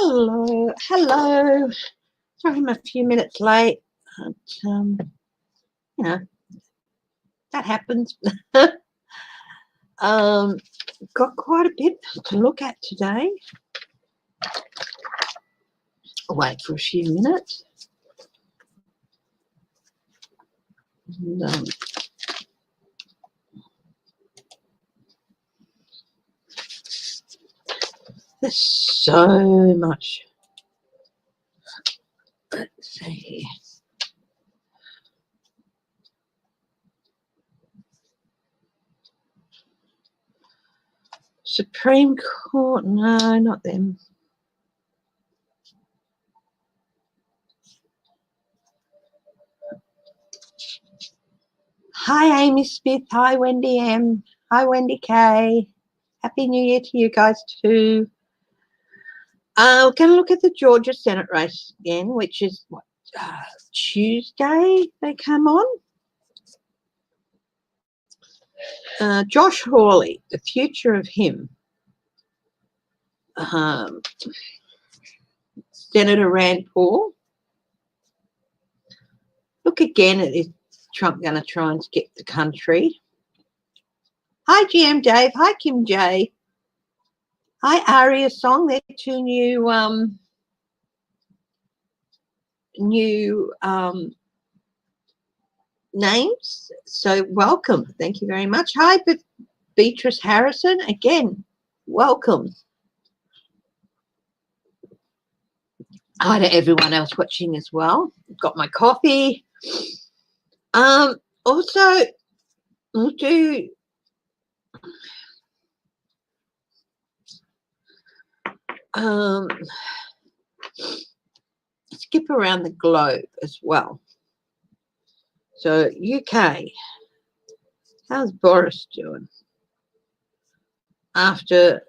Hello, hello. Sorry I'm a few minutes late. But, you know, that happens. Got quite a bit to look at today. I'll wait for a few minutes. And, there's so much. Let's see. Supreme Court, no, not them. Hi, Amy Smith. Hi, Wendy M. Hi, Wendy K. Happy New Year to you guys too. We're going to look at the Georgia Senate race again, which is what, Tuesday they come on. Josh Hawley, the future of him. Senator Rand Paul. Look again at is Trump going to try and skip the country. Hi, GM Dave. Hi, Kim J. Hi, Aria Song. They're two new names. So welcome. Thank you very much. Hi, Beatrice Harrison. Again, welcome. Hi to everyone else watching as well. Got my coffee. Also, we'll do skip around the globe as well. So UK, how's Boris doing after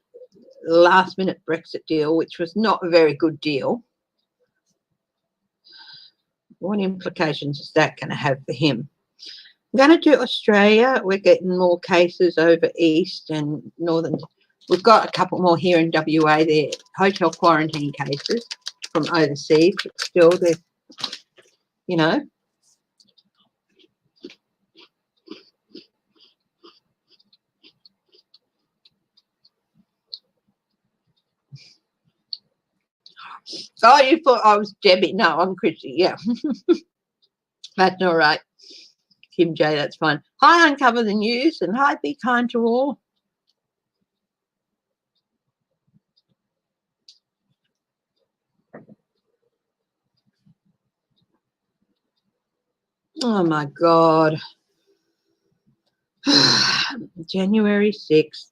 the last minute Brexit deal, which was not a very good deal? What implications is that going to have for him? I'm going to do Australia. We're getting more cases over east and northern. We've got a couple more here in WA. They're hotel quarantine cases from overseas, but still they're, you know. Oh, you thought I was Debbie. No, I'm Chrissey. Yeah. That's all right. Kim J, that's fine. Hi, Uncover the News, and hi, be kind to all. Oh, my God. January 6th.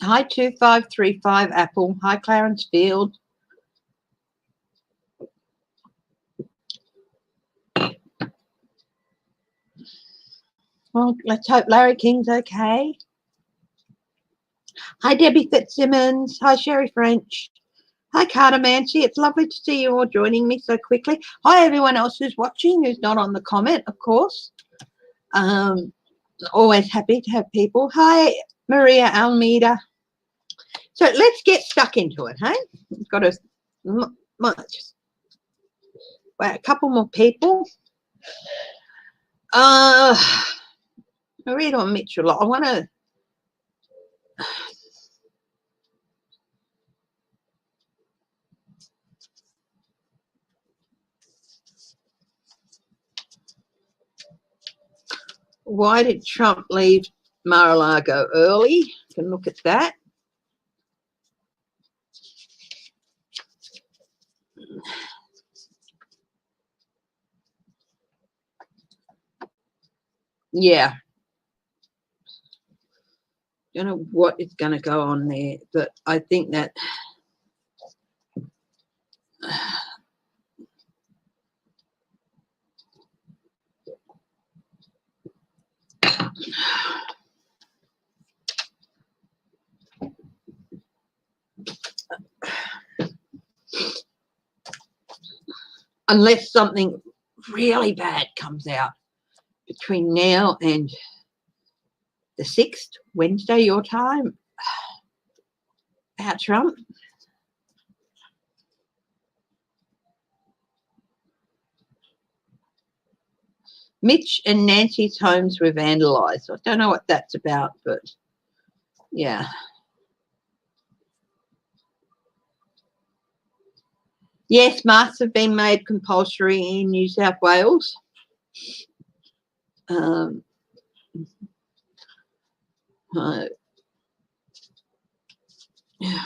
Hi, 2535 Apple. Hi, Clarence Field. Well, let's hope Larry King's okay. Hi, Debbie Fitzsimmons. Hi, Sherry French. Hi, Carter Mancy. It's lovely to see you all joining me so quickly. Hi, everyone else who's watching, who's not on the comment, of course. Always happy to have people. Hi, Maria Almeida. So let's get stuck into it, hey? We've got to just wait a couple more people. I read on Mitchell. I want to. Why did Trump leave Mar-a-Lago early? You can look at that. Yeah. Don't know what is going to go on there, but I think that unless something really bad comes out between now and the 6th, Wednesday, your time, about Trump. Mitch and Nancy's homes were vandalised. I don't know what that's about, but yeah. Yes, masks have been made compulsory in New South Wales.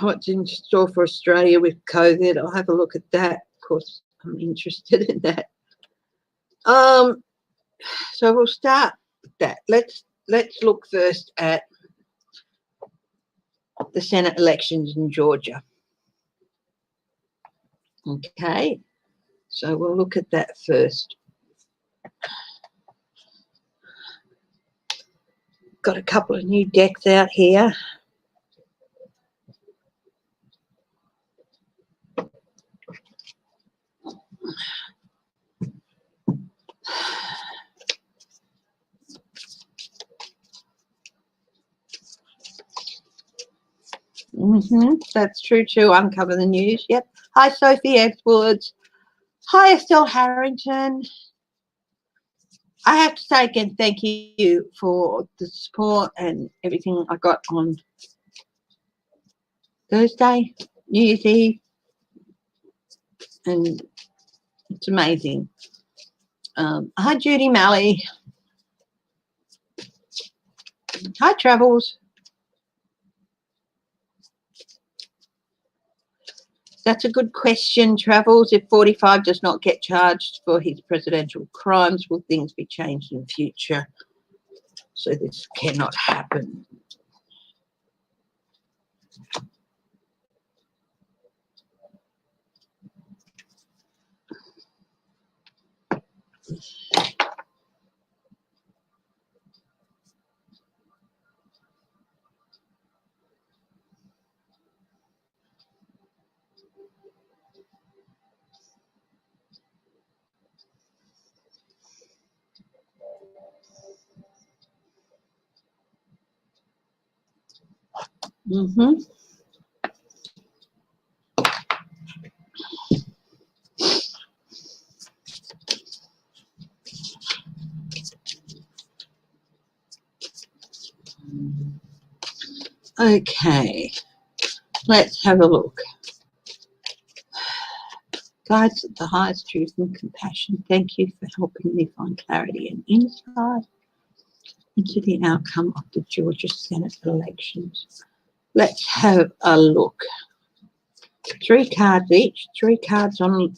What's in store for Australia with COVID? I'll have a look at that. Of course, I'm interested in that. So we'll start with that. Let's look first at the Senate elections in Georgia. Okay, so we'll look at that first. Got a couple of new decks out here. That's true too. Uncover the news. Yep. Hi, Sophie Edwards. Hi, Estelle Harrington. I have to say again, thank you for the support and everything I got on Thursday, New Year's Eve, and it's amazing. Hi, Judy Malley. Hi, Travels. That's a good question, Travels. If 45 does not get charged for his presidential crimes, will things be changed in the future? So this cannot happen. Okay, let's have a look. Guides at the highest truth and compassion, thank you for helping me find clarity and insight into the outcome of the Georgia Senate elections. Let's have a look. 3 cards each, 3 cards on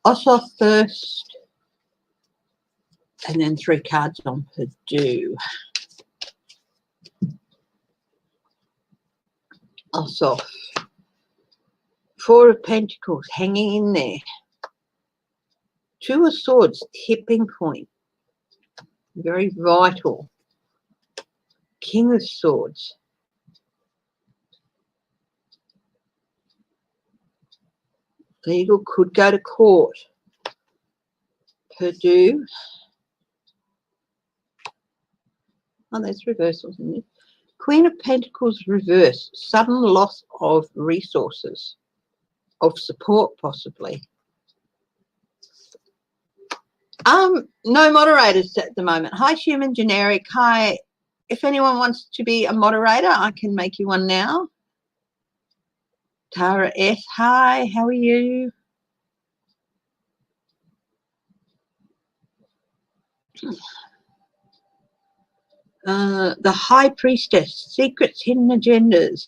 Ossoff first, and then 3 cards on Purdue. Ossoff. 4 of Pentacles hanging in there. 2 of Swords, tipping point. Very vital. King of Swords. Legal could go to court. Purdue. Oh, there's reversals in there. Queen of Pentacles reverse. Sudden loss of resources. Of support, possibly. No moderators at the moment. Hi, Human Generic. Hi. If anyone wants to be a moderator, I can make you one now. Tara S. Hi, how are you? The High Priestess. Secrets, hidden agendas.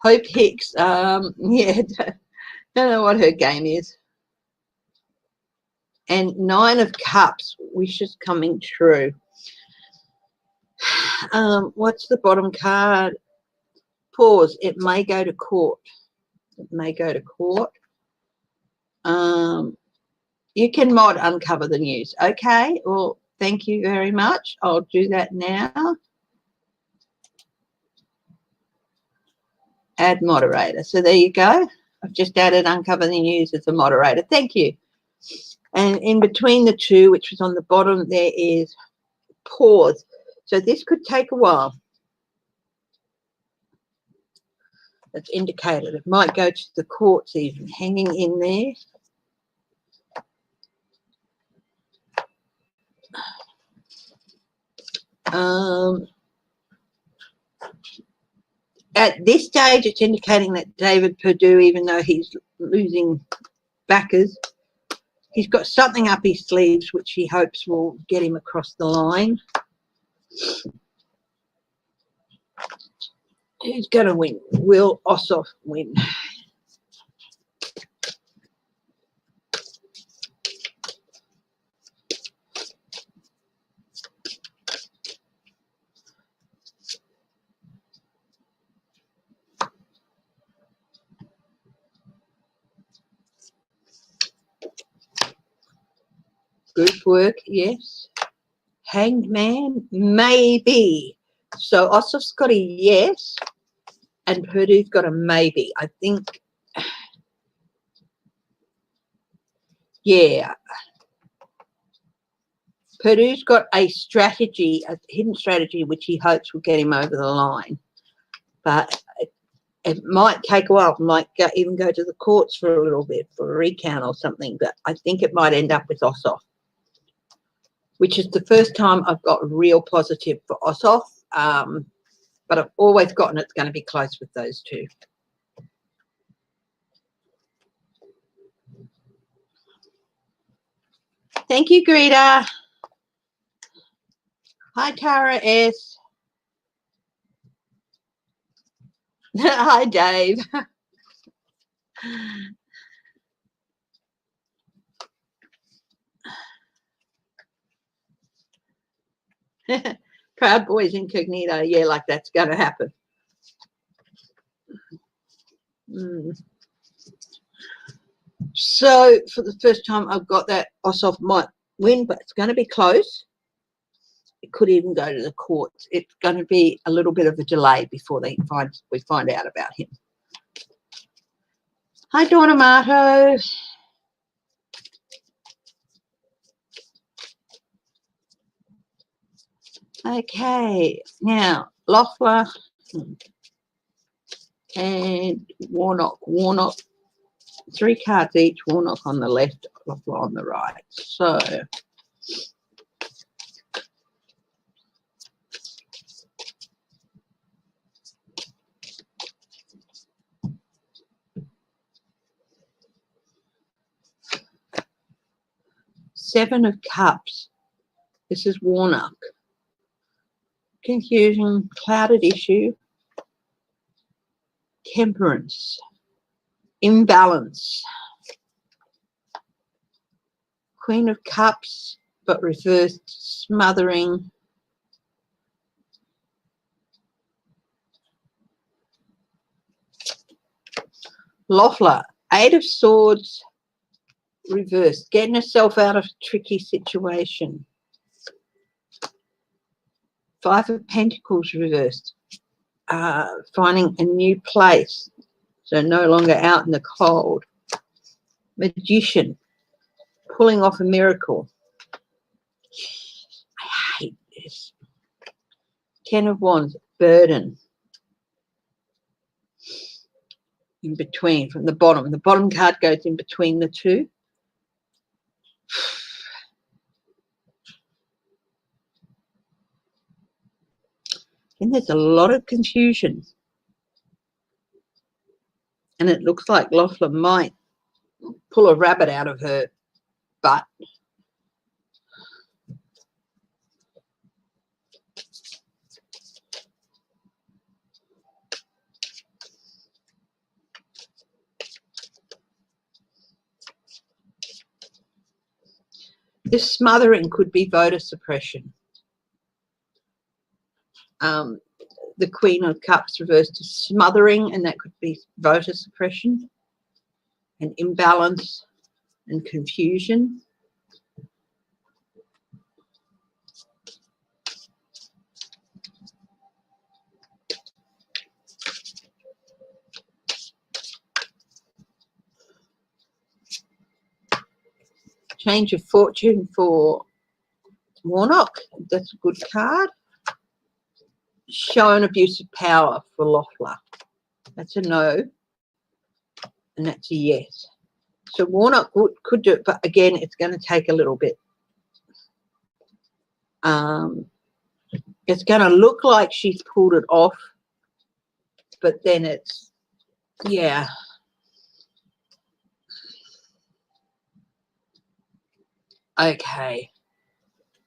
Hope Hicks, yeah, don't know what her game is. And 9 of Cups, wishes coming true. What's the bottom card? Pause, it may go to court. It may go to court. You can mod uncover the news. Okay, well, thank you very much. I'll do that now. Add moderator. So there you go. I've just added uncover the news as a moderator. Thank you. And in between the two, which was on the bottom, there is pause. So this could take a while. That's indicated. It might go to the courts even, hanging in there. At this stage, it's indicating that David Perdue, even though he's losing backers, he's got something up his sleeves which he hopes will get him across the line. Who's going to win? Will Ossoff win? Group work, yes. Hanged man, maybe. So Ossoff's got a yes, and Perdue's got a maybe. I think, yeah. Perdue's got a strategy, a hidden strategy, which he hopes will get him over the line. But it might take a while. It might even go to the courts for a little bit, for a recount or something. But I think it might end up with Ossoff, which is the first time I've got real positive for Ossoff. But I've always gotten it's going to be close with those two. Thank you, Greta. Hi, Tara S. Hi, Dave. Proud Boys Incognito. Yeah, like that's going to happen. So for the first time, I've got that Ossoff might win, but it's going to be close. It could even go to the courts. It's going to be a little bit of a delay before we find out about him. Hi, Dornamato. Okay, now Loeffler and Warnock. Warnock, 3 cards each. Warnock on the left, Loeffler on the right. So Seven of Cups. This is Warnock. Confusion, clouded issue, temperance, imbalance. Queen of Cups, but reversed, smothering. Loeffler, 8 of Swords, reversed, getting herself out of a tricky situation. 5 of Pentacles reversed, finding a new place, so no longer out in the cold. Magician, pulling off a miracle. I hate this. 10 of Wands, burden. In between, from the bottom. The bottom card goes in between the two. And there's a lot of confusion. And it looks like Loeffler might pull a rabbit out of her butt. This smothering could be voter suppression. The Queen of Cups reversed to smothering, and that could be voter suppression and imbalance and confusion. Change of fortune for Warnock. That's a good card. Show an abuse of power for Loeffler. That's a no. And that's a yes. So Warnock could do it, but again, it's going to take a little bit. It's going to look like she's pulled it off, but then it's, yeah. Okay.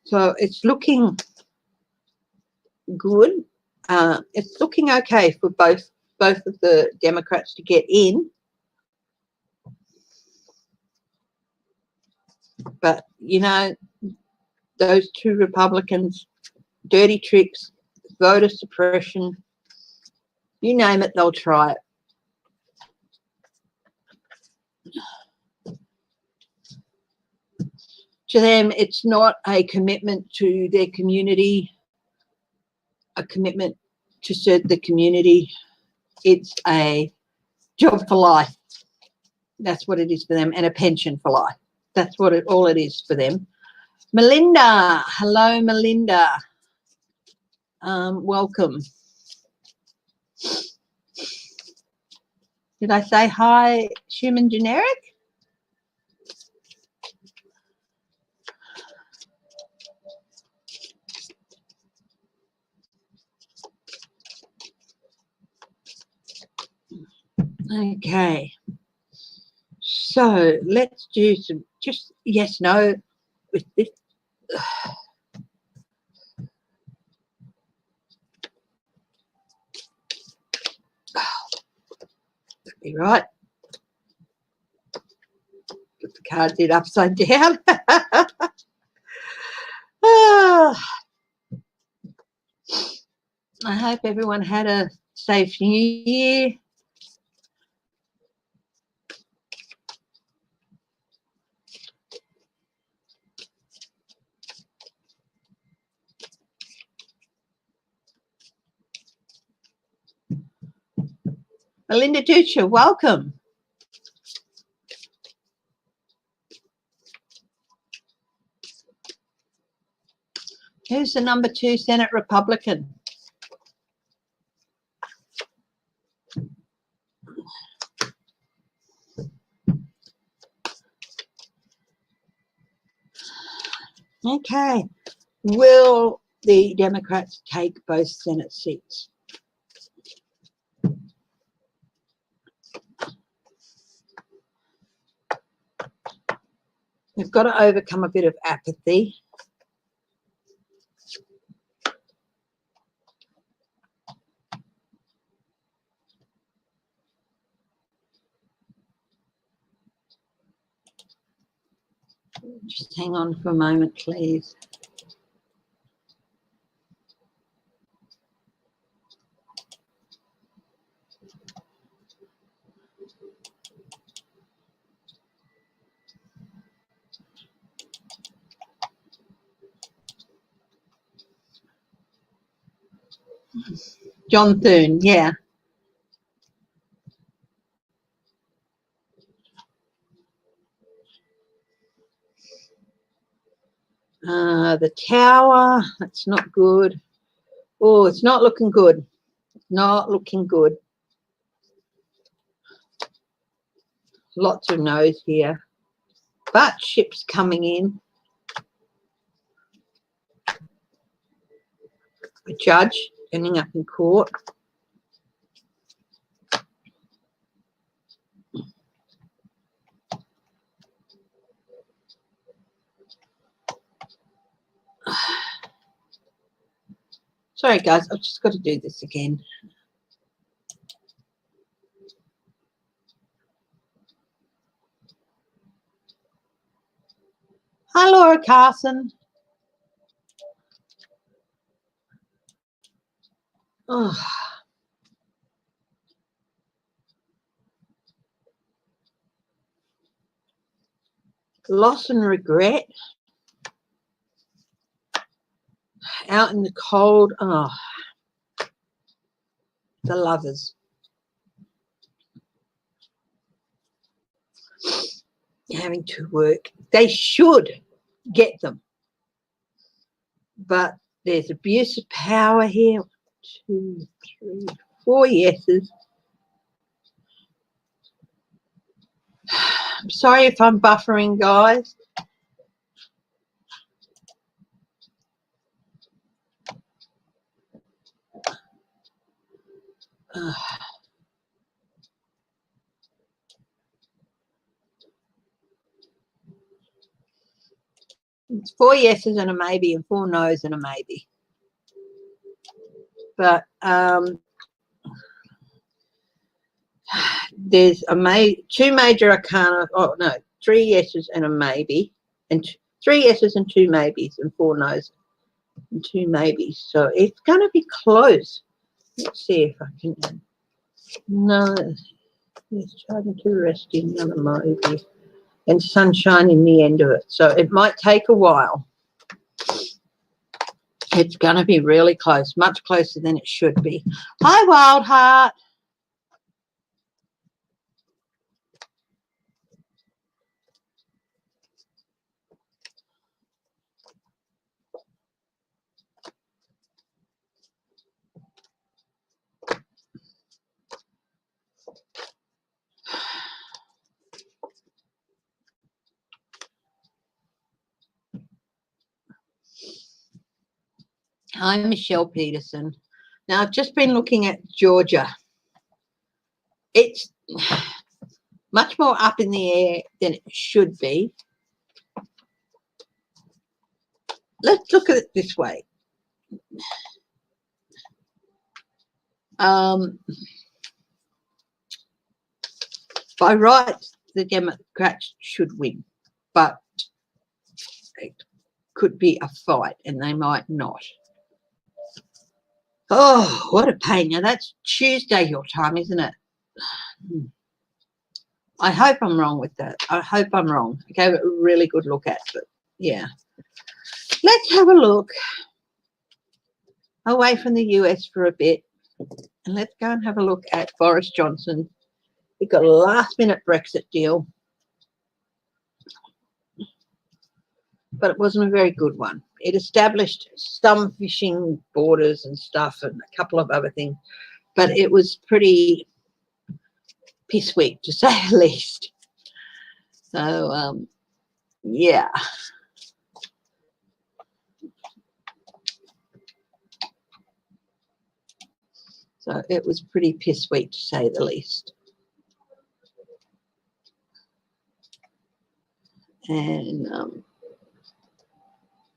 So it's looking good. It's looking okay for both of the Democrats to get in. But, you know, those two Republicans, dirty tricks, voter suppression, you name it, they'll try it. To them, it's not a commitment to their community, a commitment to serve the community. It's a job for life. That's what it is for them, and a pension for life. That's what all it is for them. Melinda, hello, Melinda. Welcome. Did I say hi, Human Generic? Okay. So let's do some just yes, no with this. Be right. Put the cards in upside down. I hope everyone had a safe New Year. Melinda Ducha, welcome. Who's the number 2 Senate Republican? Okay. Will the Democrats take both Senate seats? We've got to overcome a bit of apathy. Just hang on for a moment, please. John Thune, yeah. The tower, that's not good. Oh, it's not looking good. Not looking good. Lots of no's here. But ships coming in. A judge ending up in court. Sorry, guys, I've just got to do this again. Hi, Laura Carson. Oh. Loss and regret. Out in the cold. Oh. The lovers. having to work. They should get them. But there's abuse of power here. 2, 3, 4 yeses. I'm sorry if I'm buffering, guys. It's 4 yeses and a maybe and 4 no's and a maybe. But there's two major arcana. Oh no, 3 yeses and a maybe, and 3 yeses and 2 maybes, and 4 no's and 2 maybes. So it's going to be close. Let's see if I can. No, it's trying to rest in another maybe, and sunshine in the end of it. So it might take a while. It's going to be really close, much closer than it should be. Hi, Wild Heart. Hi, Michelle Peterson. Now, I've just been looking at Georgia. It's much more up in the air than it should be. Let's look at it this way. By rights, the Democrats should win, but it could be a fight and they might not. Oh, what a pain. Now, that's Tuesday your time, isn't it? I hope I'm wrong with that. I hope I'm wrong. I gave it a really good look at it. Yeah. Let's have a look away from the US for a bit. And let's go and have a look at Boris Johnson. He got a last-minute Brexit deal. But it wasn't a very good one. It established some fishing borders and stuff and a couple of other things. But it was pretty piss weak, to say the least. So, yeah. So it was pretty piss weak, to say the least. And,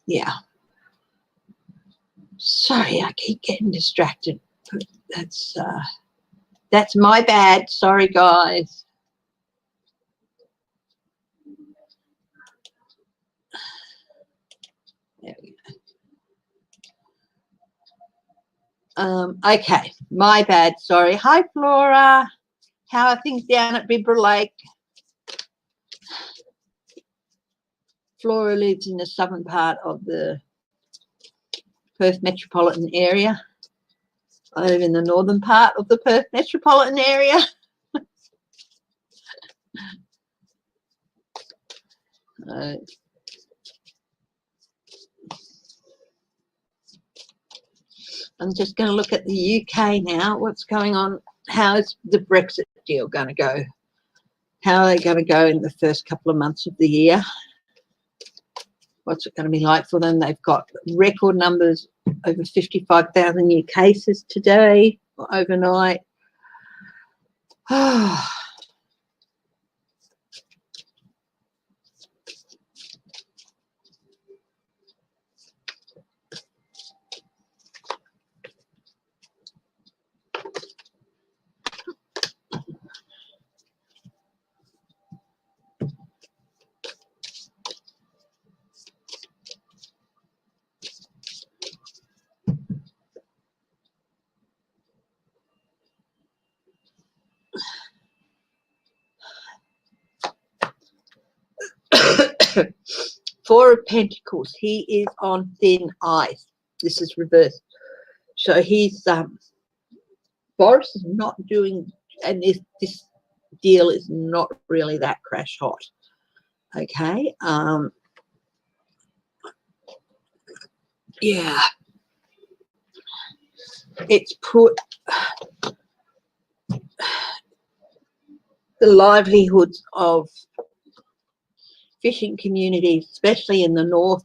yeah. Sorry, I keep getting distracted. But that's my bad. Sorry, guys. There we go. Okay, my bad. Sorry. Hi, Flora. How are things down at Bibra Lake? Flora lives in the southern part of the Perth metropolitan area. I live in the northern part of the Perth metropolitan area. I'm just going to look at the UK now. What's going on? How is the Brexit deal going to go? How are they going to go in the first couple of months of the year? What's it going to be like for them? They've got record numbers, over 55,000 new cases today or overnight. Four of Pentacles. He is on thin ice. This is reversed. So he's Boris is not doing, and this deal is not really that crash hot. Okay. Yeah. It's put the livelihoods of fishing communities, especially in the north,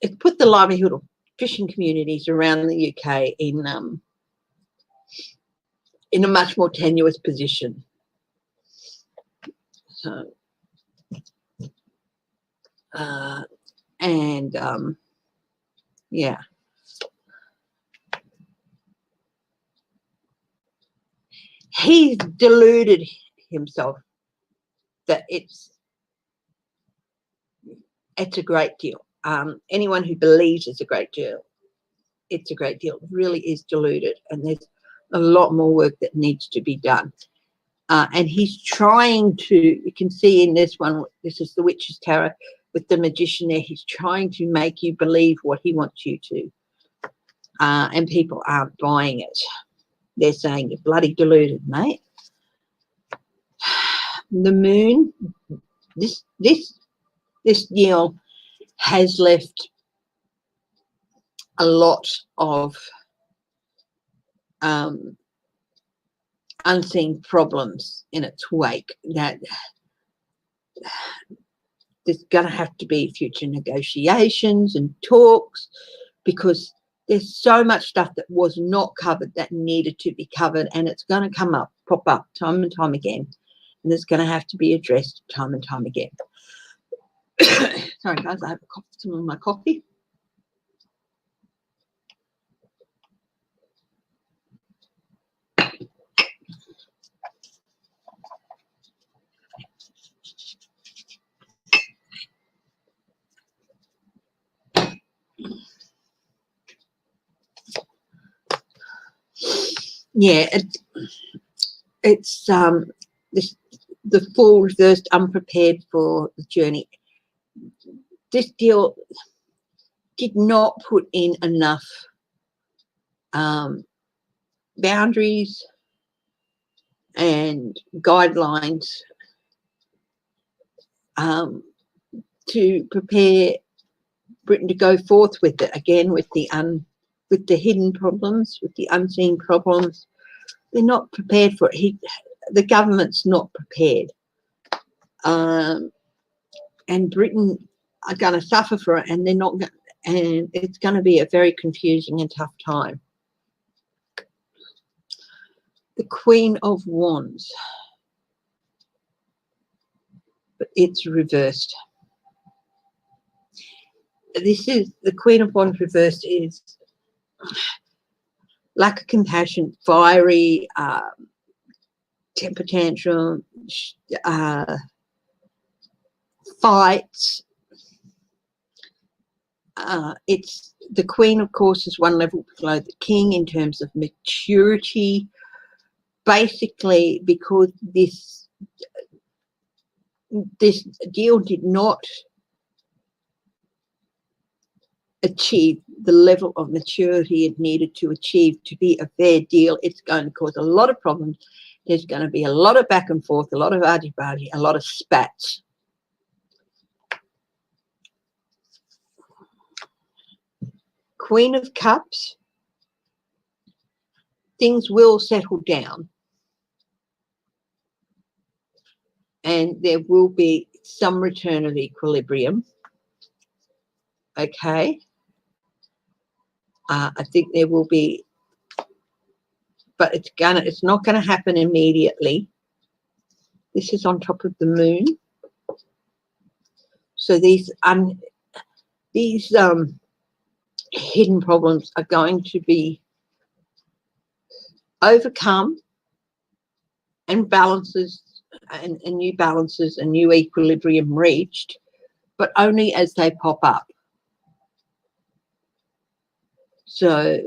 it's put the livelihood of fishing communities around the UK in a much more tenuous position. So, yeah. He's deluded himself that it's a great deal. Anyone who believes it's a great deal, really is deluded, and there's a lot more work that needs to be done. And he's trying to, you can see in this one, this is the Witch's Tarot with the magician there, he's trying to make you believe what he wants you to. And people aren't buying it. They're saying, you're bloody deluded, mate. The moon, this deal has left a lot of unseen problems in its wake, that there's going to have to be future negotiations and talks, because there's so much stuff that was not covered that needed to be covered, and it's going to pop up time and time again, and it's going to have to be addressed time and time again. Sorry guys, I have some of my coffee. Yeah, it's the fool reversed, unprepared for the journey. This deal did not put in enough boundaries and guidelines to prepare Britain to go forth with it again, with the hidden problems, with the unseen problems. They're not prepared for it. The government's not prepared, and Britain are going to suffer for it, and they're not. And it's going to be a very confusing and tough time. The Queen of Wands, but it's reversed. This is the Queen of Wands reversed is lack of compassion, fiery, temper tantrum, fights. It's the Queen, of course, is one level below the King in terms of maturity. Basically, because this deal did not achieve the level of maturity it needed to achieve to be a fair deal, it's going to cause a lot of problems. There's going to be a lot of back and forth, a lot of argy-bargy, a lot of spats. Queen of Cups, things will settle down, and there will be some return of equilibrium. Okay. I think there will be, but it's not going to happen immediately. This is on top of the moon, so these hidden problems are going to be overcome, and balances and new balances and new equilibrium reached, but only as they pop up. So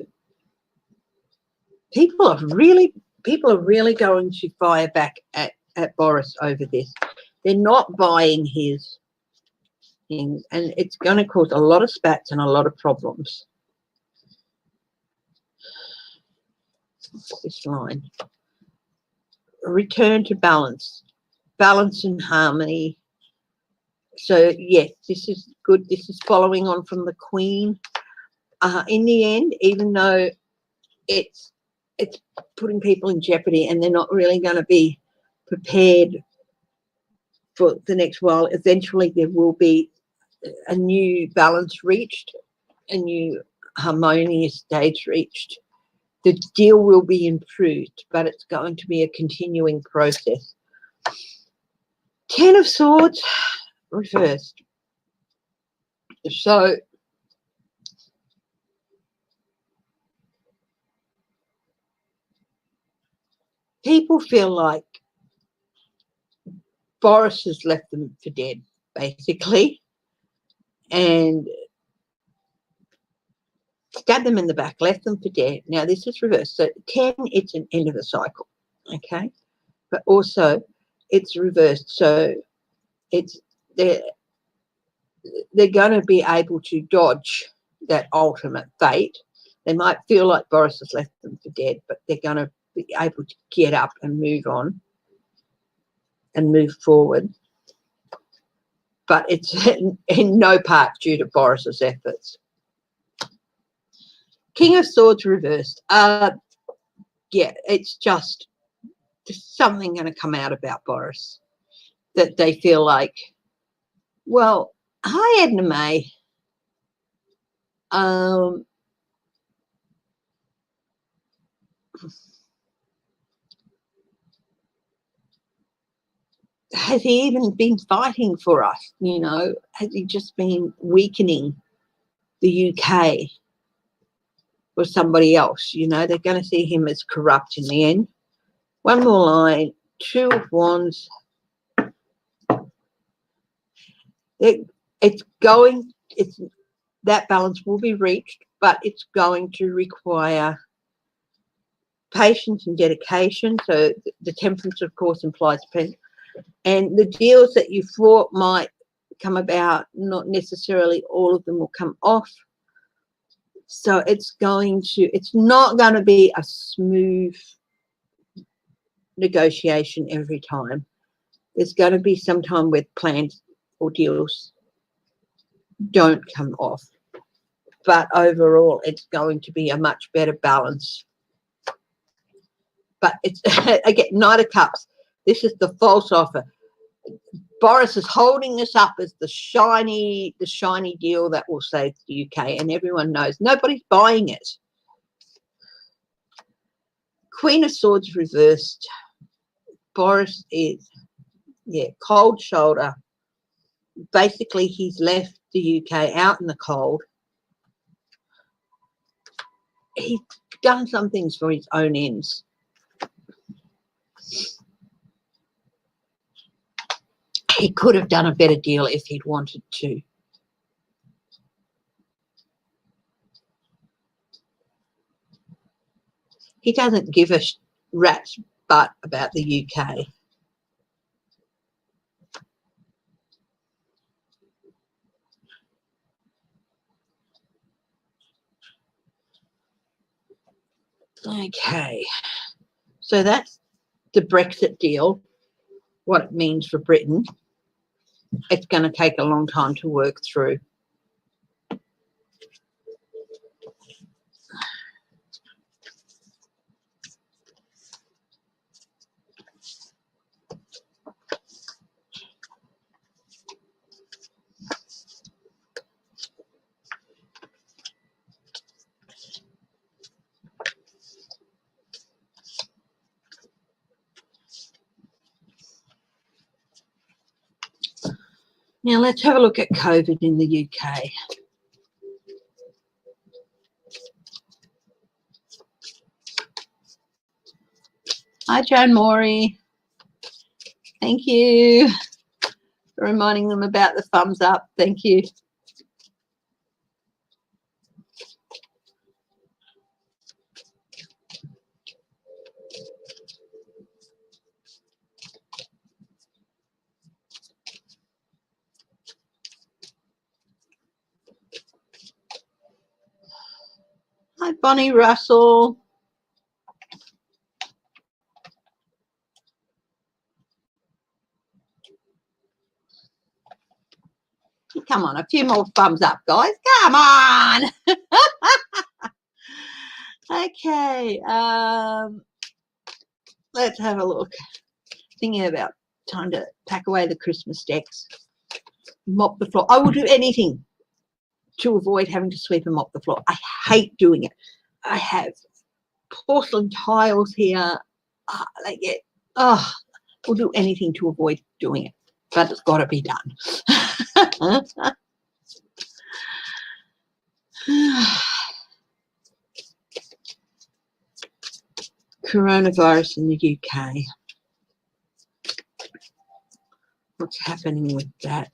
people are really going to fire back at Boris over this. They're not buying his things, and it's going to cause a lot of spats and a lot of problems. This line, return to balance. balance and harmony. So yes, this is good. This is following on from the Queen. In the end, even though it's putting people in jeopardy and they're not really going to be prepared for the next while, eventually there will be a new balance reached, a new harmonious stage reached. The deal will be improved, but it's going to be a continuing process. Ten of Swords reversed. So people feel like Boris has left them for dead, basically, and stabbed them in the back, left them for dead. Now this is reversed. So 10, it's an end of a cycle, okay? But also it's reversed. So it's they're going to be able to dodge that ultimate fate. They might feel like Boris has left them for dead, but they're going to be able to get up and move on and move forward. But it's in no part due to Boris's efforts. King of Swords reversed. Yeah, it's just there's something going to come out about Boris that they feel like, well, hi Edna May. Has he even been fighting for us? You know, has he just been weakening the UK or somebody else? You know, they're going to see him as corrupt in the end. One more line, Two of Wands. That balance will be reached, but it's going to require patience and dedication. So the Temperance, of course, implies patience. And the deals that you thought might come about, not necessarily all of them will come off. So it's not going to be a smooth negotiation every time. There's going to be some time where plans or deals don't come off. But overall, it's going to be a much better balance. But it's, again, Knight of Cups. This is the false offer. Boris is holding this up as the shiny deal that will save the UK, and everyone knows nobody's buying it. Queen of Swords reversed. Boris is, cold shoulder. Basically, he's left the UK out in the cold. He's done some things for his own ends. He could have done a better deal if he'd wanted to. He doesn't give a rat's butt about the UK. Okay, so that's the Brexit deal, what it means for Britain. It's going to take a long time to work through. Now let's have a look at COVID in the UK. Hi, Joan Morey. Thank you for reminding them about the thumbs up. Thank you. Hi, Bonnie Russell. Come on, a few more thumbs up, guys. Come on. Okay. Let's have a look. Thinking about time to pack away the Christmas decks. Mop the floor. I will do anything to avoid having to sweep and mop the floor. I hate doing it. I have porcelain tiles here. They get, we'll do anything to avoid doing it, but it's got to be done. Coronavirus in the UK. What's happening with that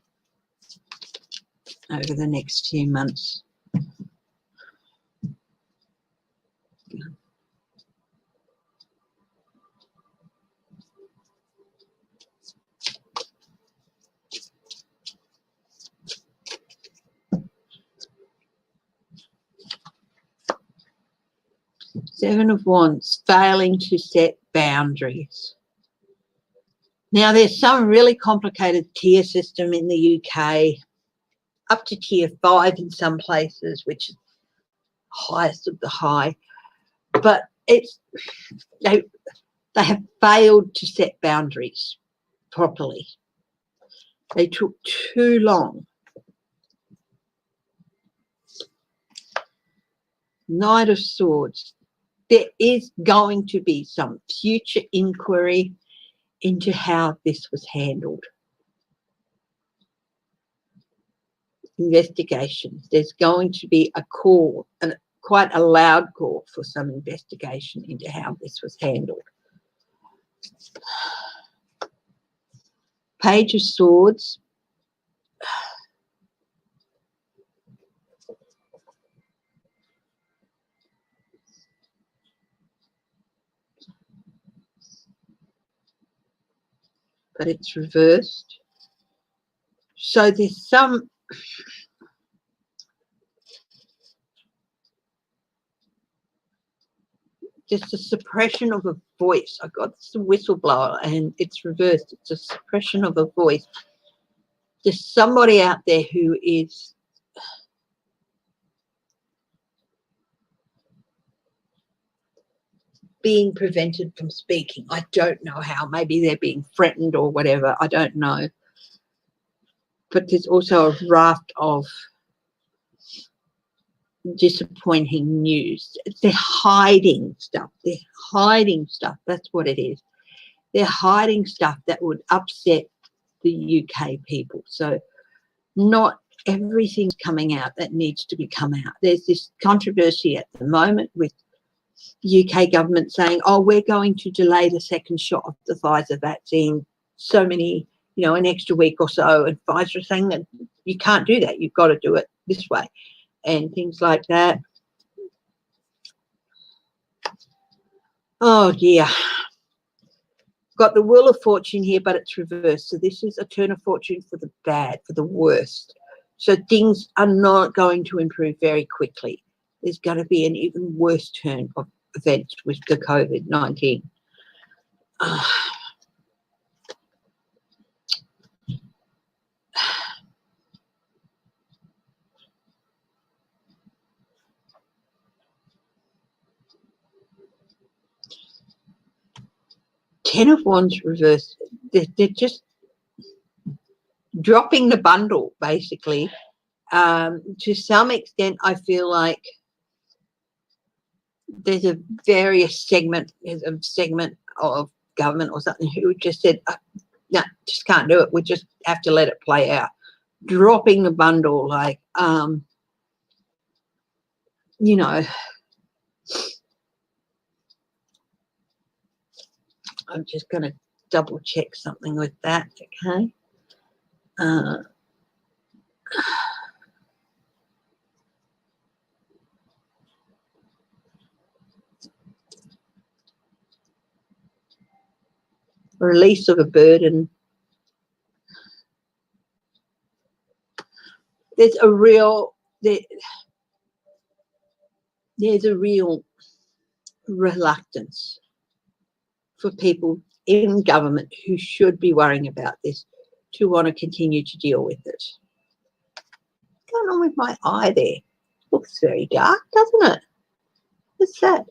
over the next few months? Seven of Wands, failing to set boundaries. Now, there's some really complicated tier system in the UK, up to tier 5 in some places, which is highest of the high. But it's they have failed to set boundaries properly. They took too long. Knight of Swords. There is going to be some future inquiry into how this was handled. Investigations. There's going to be a call, and quite a loud call for some investigation into how this was handled. Page of Swords. But it's reversed. So there's some just a suppression of a voice. I got this whistleblower and it's reversed. It's a suppression of a voice. There's somebody out there who is being prevented from speaking. I don't know how. Maybe they're being threatened or whatever. I don't know. But there's also a raft of disappointing news. They're hiding stuff. They're hiding stuff. That's what it is. They're hiding stuff that would upset the UK people. So not everything's coming out that needs to be come out. There's this controversy at the moment with UK government saying, oh, we're going to delay the second shot of the Pfizer vaccine so many, an extra week or so, and Pfizer saying that you can't do that, you've got to do it this way, and things like that. Oh dear. Got the Wheel of Fortune here, but it's reversed. So this is a turn of fortune for the bad, for the worst. So things are not going to improve very quickly. There's going to be an even worse turn of events with the COVID-19. Ten of Wands reversed. They're just dropping the bundle, basically. To some extent, I feel like there's a segment of government or something who just said, no, just can't do it. We just have to let it play out. Dropping the bundle, like, I'm just going to double check something with that, okay? Release of a burden. There's a real reluctance for people in government who should be worrying about this to want to continue to deal with it. going on with my eye there? Looks very dark, doesn't it? What's that?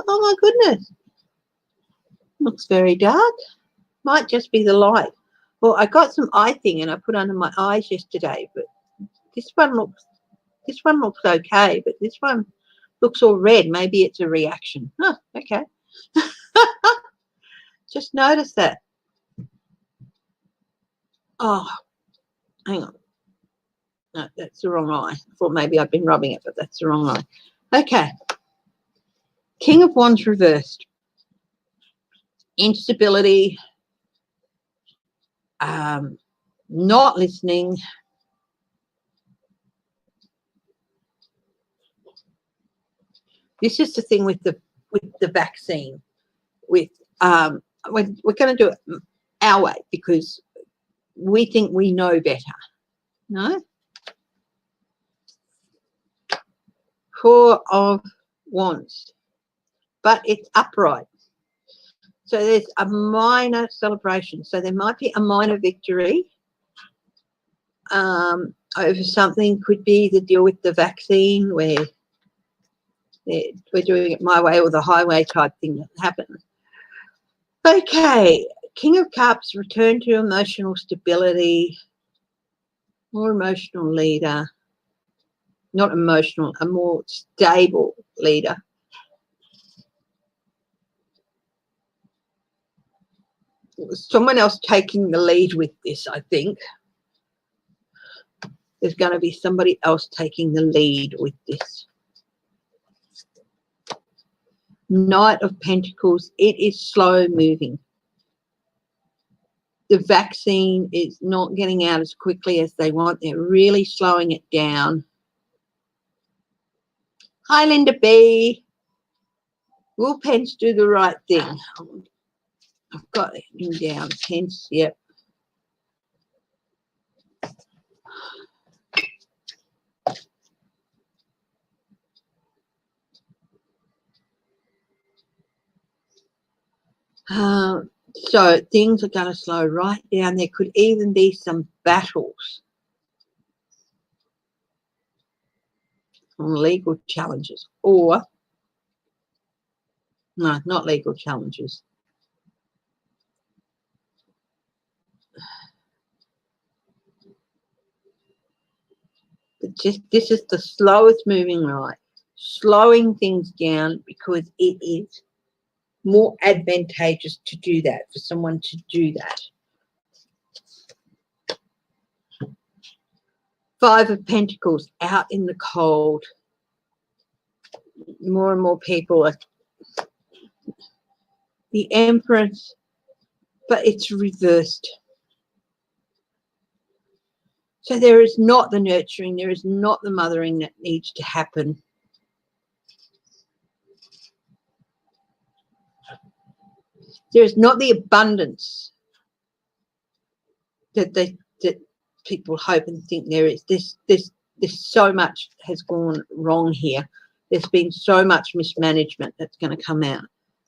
Oh my goodness. Looks very dark. Might just be the light. Well, I got some eye thing and I put under my eyes yesterday, but this one looks okay, but this one looks all red. Maybe it's a reaction. Huh, okay. Just notice that. Oh, hang on. No, that's the wrong eye. I thought maybe I'd been rubbing it, but that's the wrong eye. Okay. King of Wands reversed. Instability. Not listening. This is the thing with the vaccine. We're going to do it our way because we think we know better. No? Four of Wands, but it's upright. So there's a minor celebration. So there might be a minor victory over something. Could be the deal with the vaccine where we're doing it my way or the highway type thing that happens. Okay, King of Cups, return to emotional stability, more emotional leader. Not emotional, a more stable leader. Someone else taking the lead with this, I think. There's going to be somebody else taking the lead with this. Knight of Pentacles, it is slow moving. The vaccine is not getting out as quickly as they want. They're really slowing it down. Hi, Linda B. Will Pence do the right thing? I've got him down. Pence, yep. So things are going to slow right down. There could even be some battles on legal challenges, or no, not legal challenges. But just this is the slowest moving right, slowing things down because it is more advantageous to do that, for someone to do that. Five of Pentacles, out in the cold. More and more people are. The Empress, but it's reversed. So there is not the nurturing, there is not the mothering that needs to happen. There is not the abundance that people hope and think there is. This so much has gone wrong here. There's been so much mismanagement that's going to come out.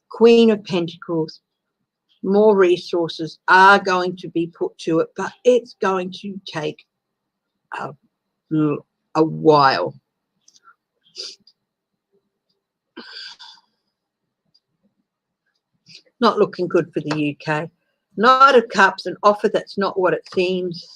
Queen of Pentacles, more resources are going to be put to it, but it's going to take a while. Not looking good for the UK. Knight of Cups, an offer that's not what it seems,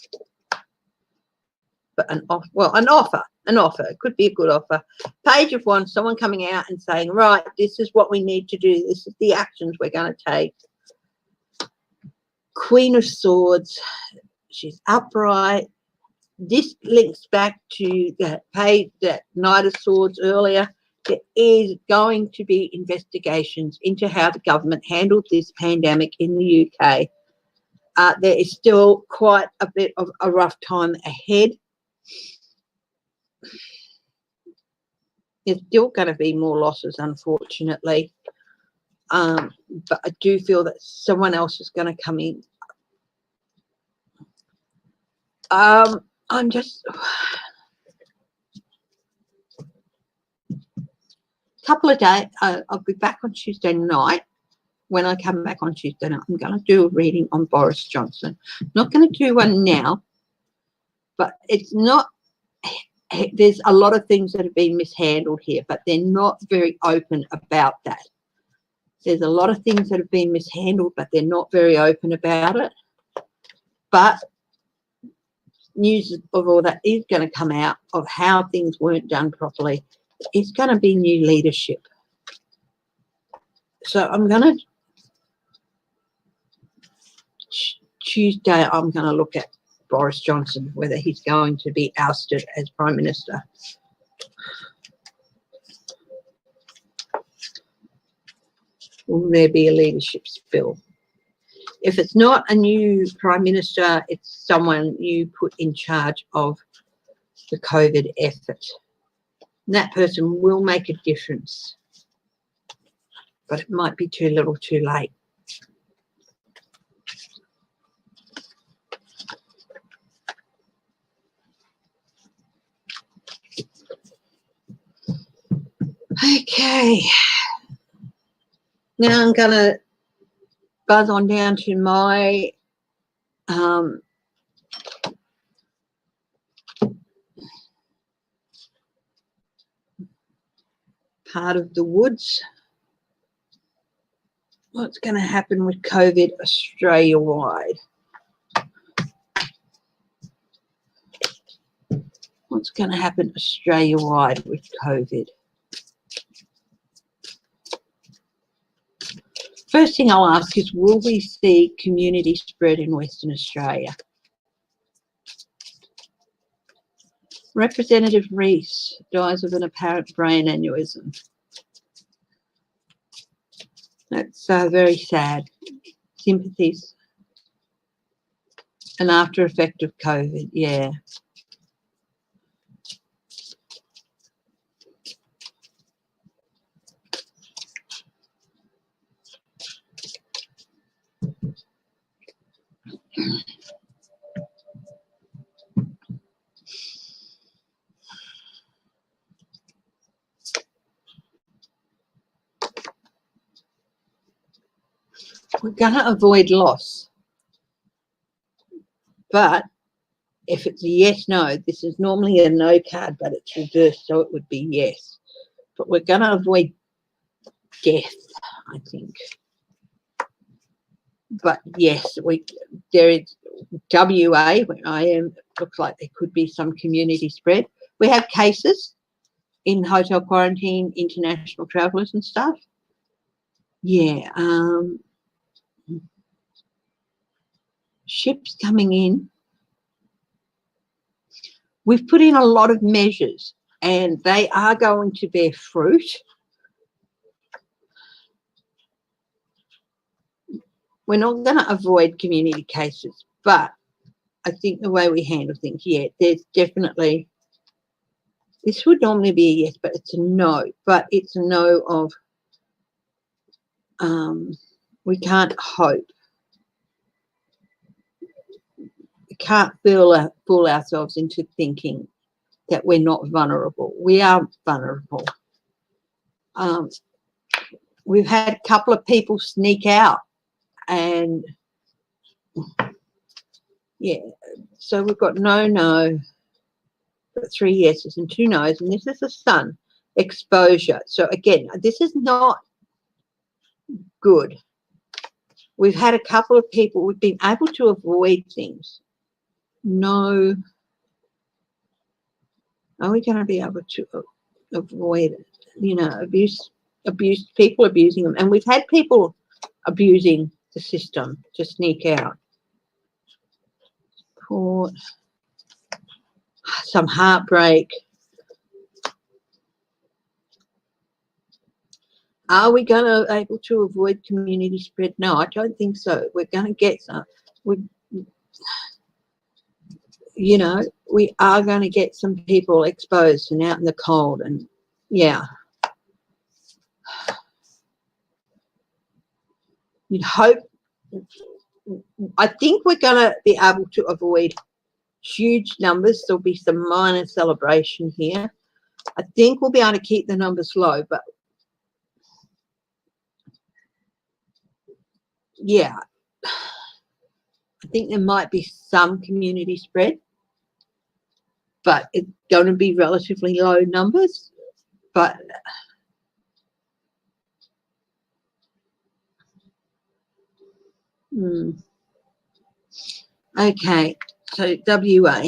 but an offer. It could be a good offer. Page of Wands, someone coming out and saying, right, this is what we need to do. This is the actions we're going to take. Queen of Swords, she's upright. This links back to that page, that Knight of Swords earlier. There is going to be investigations into how the government handled this pandemic in the UK. There is still quite a bit of a rough time ahead. There's still going to be more losses, unfortunately. But I do feel that someone else is going to come in. I'm just... couple of days, I'll be back on Tuesday night. When I come back on Tuesday night, I'm going to do a reading on Boris Johnson. I'm not going to do one now, but it's not there's a lot of things that have been mishandled here, but they're not very open about that. There's a lot of things that have been mishandled, but they're not very open about it. But news of all that is going to come out of how things weren't done properly. It's going to be new leadership. So I'm going to, Tuesday, I'm going to look at Boris Johnson, whether he's going to be ousted as Prime Minister. Will there be a leadership spill? If it's not a new Prime Minister, it's someone you put in charge of the COVID effort. And that person will make a difference, but it might be too little too late. Okay. Now I'm going to buzz on down to my part of the woods. What's going to happen with COVID Australia-wide? What's going to happen Australia-wide with COVID? First thing I'll ask is, will we see community spread in Western Australia? Representative Rees dies of an apparent brain aneurysm. That's very sad. Sympathies. An after effect of COVID, yeah. We're going to avoid loss. But if it's a yes, no, this is normally a no card, but it's reversed, so it would be yes. But we're going to avoid death, I think. But yes, there is WA, where I am, looks like there could be some community spread. We have cases in hotel quarantine, international travellers and stuff. Yeah. Ships coming in. We've put in a lot of measures and they are going to bear fruit. We're not going to avoid community cases, but I think the way we handle things, yeah, there's definitely, this would normally be a yes, but it's a no. But it's a no of, we can't hope. We can't fool ourselves into thinking that we're not vulnerable. We are vulnerable. We've had a couple of people sneak out and, yeah, so we've got no, but 3 yeses and 2 no's, and this is the sun. Exposure. So again, this is not good. We've had a couple of people, we've been able to avoid things. No. Are we going to be able to avoid, you know, abuse, people abusing them? And we've had people abusing the system to sneak out. Support, some heartbreak. Are we going to be able to avoid community spread? No, I don't think so. We're going to get some. You know, we are going to get some people exposed and out in the cold, and yeah. You'd hope. I think we're going to be able to avoid huge numbers. There'll be some minor celebration here. I think we'll be able to keep the numbers low, but yeah, I think there might be some community spread, but it's going to be relatively low numbers. But okay, so WA.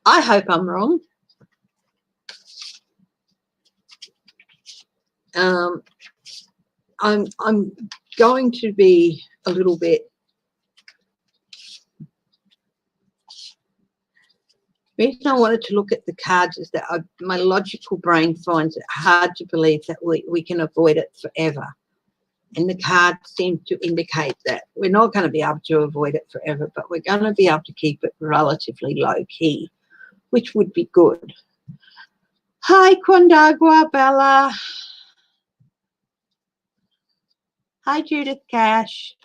I hope I'm wrong. I'm going to be a little bit. The reason I wanted to look at the cards is that my logical brain finds it hard to believe that we can avoid it forever. And the cards seem to indicate that we're not going to be able to avoid it forever, but we're going to be able to keep it relatively low key, which would be good. Hi, Quandagua Bella. Hi, Judith Gash.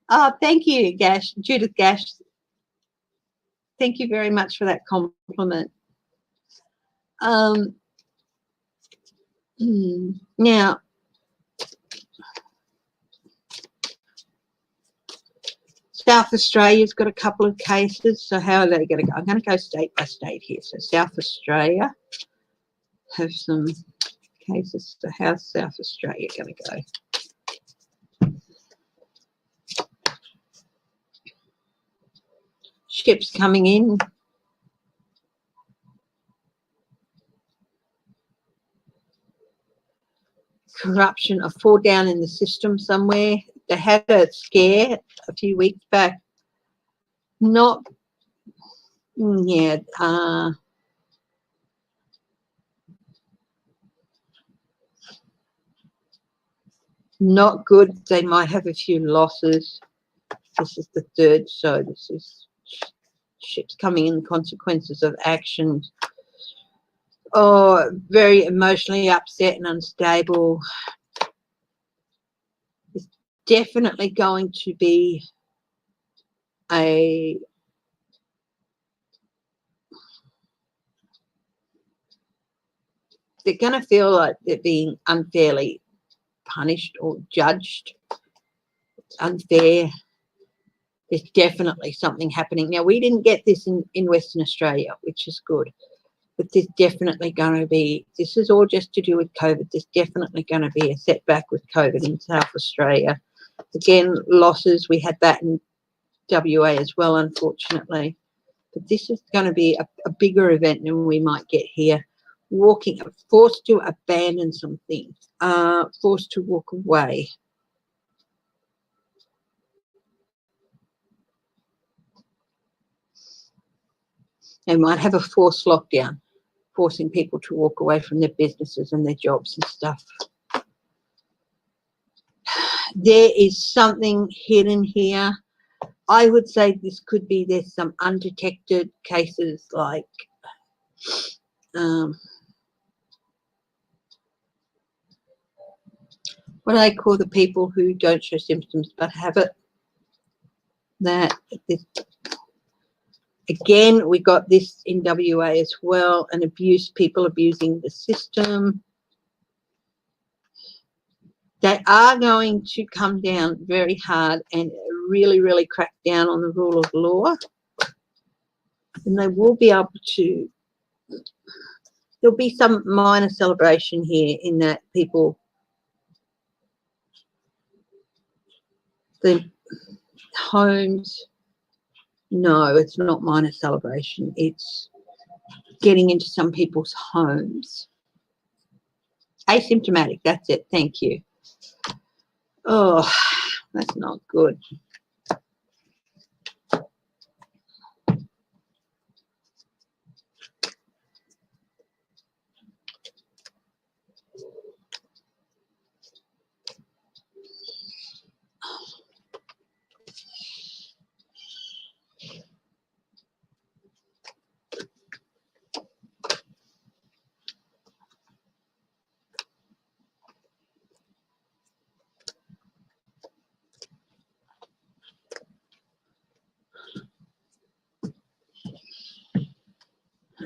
Oh, thank you, Gash. Judith Gash. Thank you very much for that compliment. Now, South Australia's got a couple of cases. So how are they going to go? I'm going to go state by state here. So South Australia have some cases. So how's South Australia going to go? Ships coming in. Corruption, a fall down in the system somewhere. They had a scare a few weeks back. Not, yeah, not good. They might have a few losses. This is the third, so this is ships coming in, consequences of actions. Oh, very emotionally upset and unstable. It's definitely going to be a they're going to feel like they're being unfairly punished or judged. It's unfair. There's definitely something happening. Now, we didn't get this in Western Australia, which is good. But there's definitely going to be, this is all just to do with COVID. There's definitely going to be a setback with COVID in South Australia. Again, losses. We had that in WA as well, unfortunately. But this is going to be a bigger event than we might get here. Forced to abandon some things, forced to walk away. They might have a forced lockdown, forcing people to walk away from their businesses and their jobs and stuff. There is something hidden here. I would say this could be there's some undetected cases like what do they call the people who don't show symptoms but have it? That this, again, we got this in WA as well, and people abusing the system. They are going to come down very hard and really, really crack down on the rule of law. And they will be able to, there'll be some minor celebration here in that people, the homes, no, it's not minor celebration. It's getting into some people's homes. Asymptomatic, that's it. Thank you. Oh, that's not good.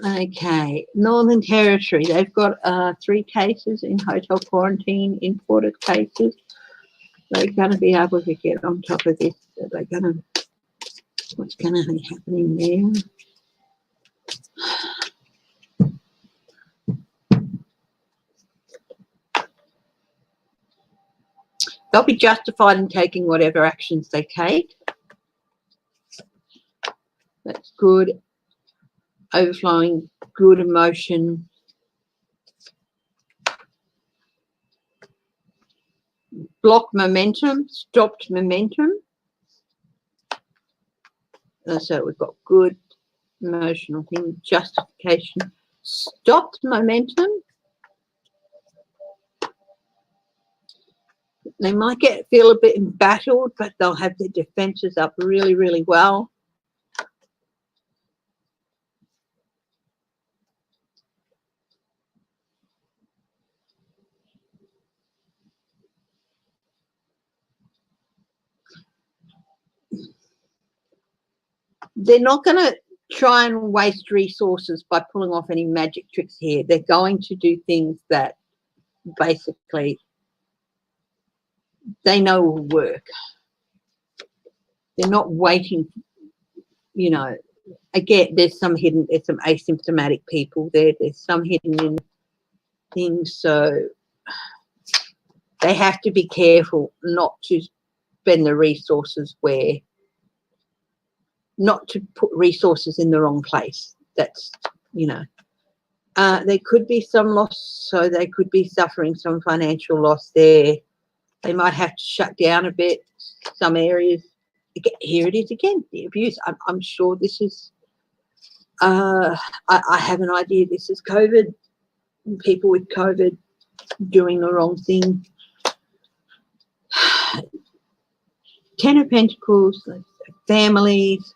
Okay, Northern Territory, they've got 3 cases in hotel quarantine, imported cases. They're going to be able to get on top of this. They're going to What's going to be happening there? They'll be justified in taking whatever actions they take. That's good. Overflowing good emotion. Blocked momentum, stopped momentum. So we've got good emotional thing, justification, stopped momentum. They might feel a bit embattled, but they'll have their defenses up really, really well. They're not going to try and waste resources by pulling off any magic tricks here. They're going to do things that basically they know will work. They're not waiting, you know. Again, there's some asymptomatic people there. There's some hidden in things, so they have to be careful not to spend the resources not to put resources in the wrong place. That's, you know, there could be some loss, so they could be suffering some financial loss there. They might have to shut down a bit, some areas. Here it is again, the abuse. I'm sure this is, I have an idea this is COVID, people with COVID doing the wrong thing. Ten of Pentacles, families.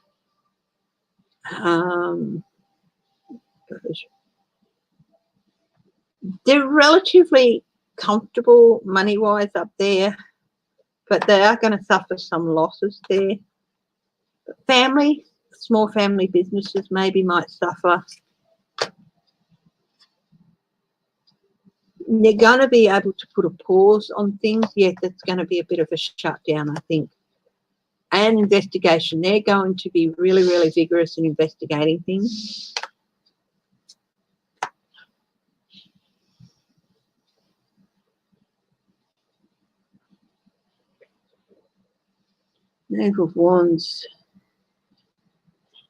They're relatively comfortable money-wise up there, but they are going to suffer some losses there. Family, small family businesses maybe might suffer. They're going to be able to put a pause on things. Yes, that's going to be a bit of a shutdown, I think. And investigation. They're going to be really, really vigorous in investigating things. Knave of Wands.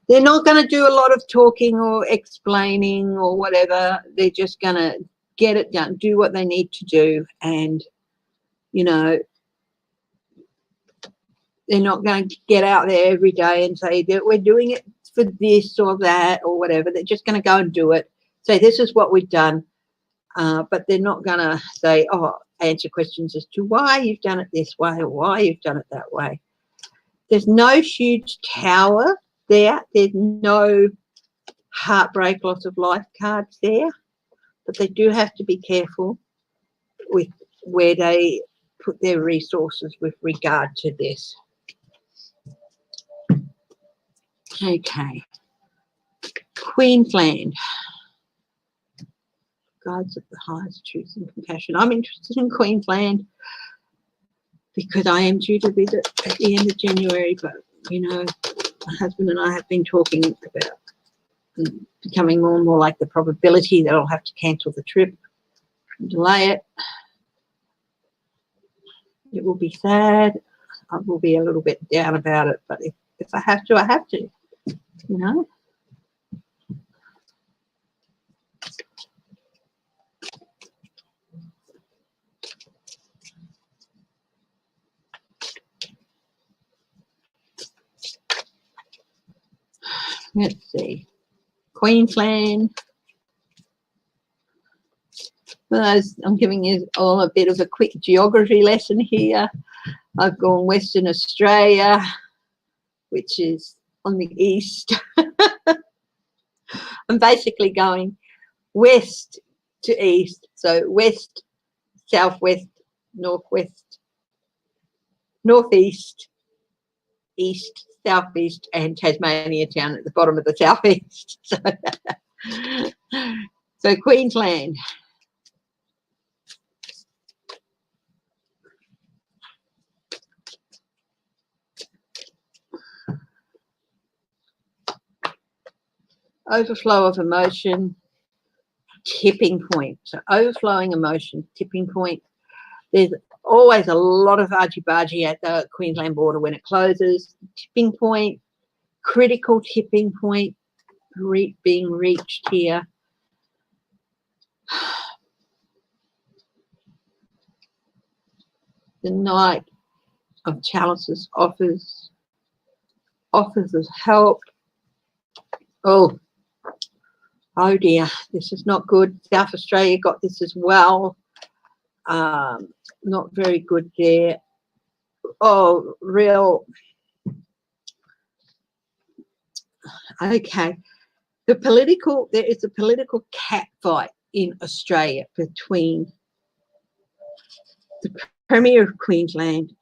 They're not going to do a lot of talking or explaining or whatever. They're just going to get it done, do what they need to do. And, you know, they're not going to get out there every day and say that we're doing it for this or that or whatever. They're just going to go and do it, say this is what we've done. But they're not going to say, oh, answer questions as to why you've done it this way or why you've done it that way. There's no huge tower there. There's no heartbreak, loss of life cards there. But they do have to be careful with where they put their resources with regard to this. Okay. Queensland. Guides of the highest truth and compassion. I'm interested in Queensland because I am due to visit at the end of January, but, you know, my husband and I have been talking about becoming more and more like the probability that I'll have to cancel the trip and delay it. It will be sad. I will be a little bit down about it, but if I have to, I have to, you know. Let's see. Queensland. Well, I'm giving you all a bit of a quick geography lesson here. I've gone Western Australia, which is on the east. I'm basically going west to east. So west, southwest, northwest, northeast, east, southeast, and Tasmania town at the bottom of the southeast. So Queensland. overflow of emotion, tipping point. So overflowing emotion, tipping point. There's always a lot of argy-bargy at the Queensland border when it closes. Tipping point, critical tipping point being reached here. The Knight of Chalices offers of help. Oh dear, this is not good. South Australia got this as well. Not very good there. Oh, real. Okay. There is a political catfight in Australia between the Premier of Queensland,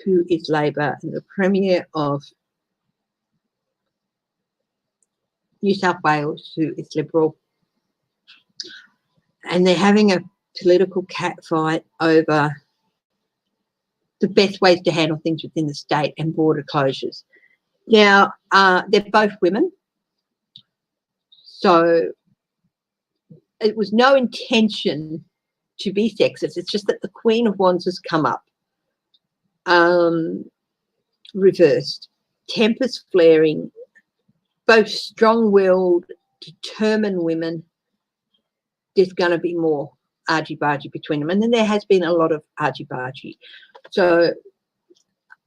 who is Labor, and the Premier of New South Wales, who is Liberal. And they're having a political catfight over the best ways to handle things within the state and border closures. Now, they're both women, so it was no intention to be sexist. It's just that the Queen of Wands has come up, reversed. Tempers flaring, both strong-willed, determined women. There's going to be more argy-bargy between them. And then there has been a lot of argy-bargy. So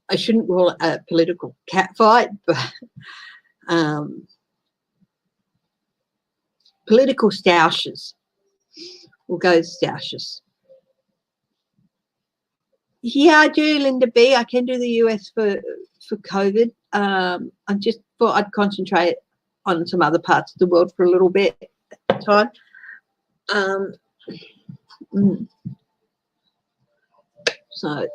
I shouldn't call it a political catfight, but political stoushes. We'll go stoushes. Yeah, I do, Linda B. I can do the US for COVID. I just thought I'd concentrate on some other parts of the world for a little bit at a time. So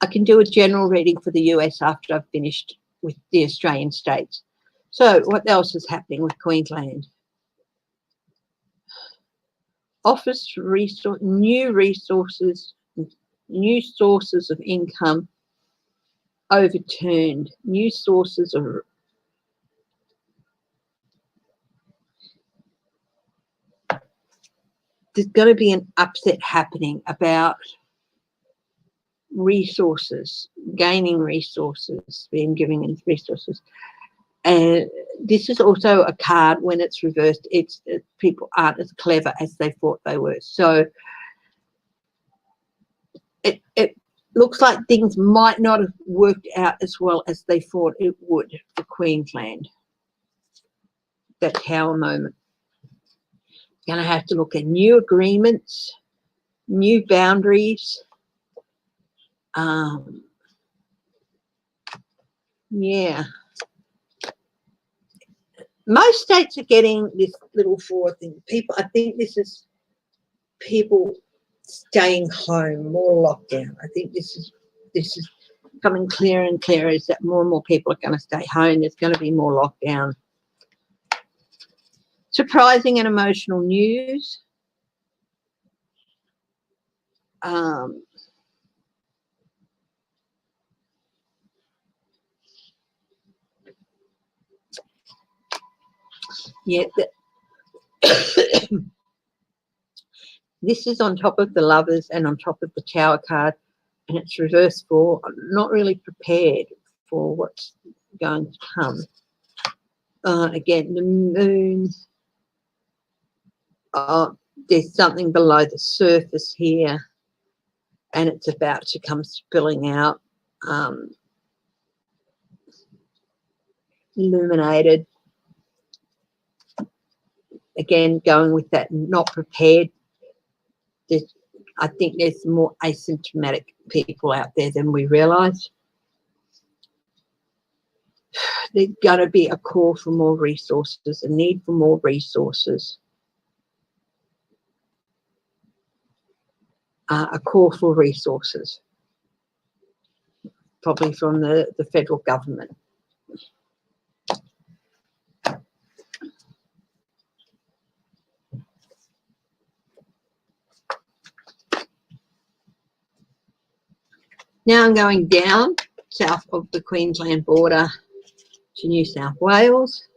I can do a general reading for the US after I've finished with the Australian states. So what else is happening with Queensland? Offers new resources, new sources of income overturned, new sources of there's going to be an upset happening about resources, gaining resources, being given resources. And this is also a card when it's reversed. People aren't as clever as they thought they were. So it looks like things might not have worked out as well as they thought it would for Queensland. That Tower moment. Going to have to look at new agreements, new boundaries. Yeah. Most states are getting this little forward thing. I think this is people staying home, more lockdown. I think this is becoming clearer and clearer, is that more and more people are going to stay home. There's going to be more lockdown. Surprising and emotional news. Yeah, this is on top of the Lovers and on top of the Tower card, and it's reversed for not really prepared for what's going to come. Again, the Moon. There's something below the surface here, and it's about to come spilling out. Illuminated. Again, going with that not prepared. I think there's more asymptomatic people out there than we realise. There's going to be a call for more resources, a need for more resources. A call for resources, probably from the federal government. Now I'm going down south of the Queensland border to New South Wales.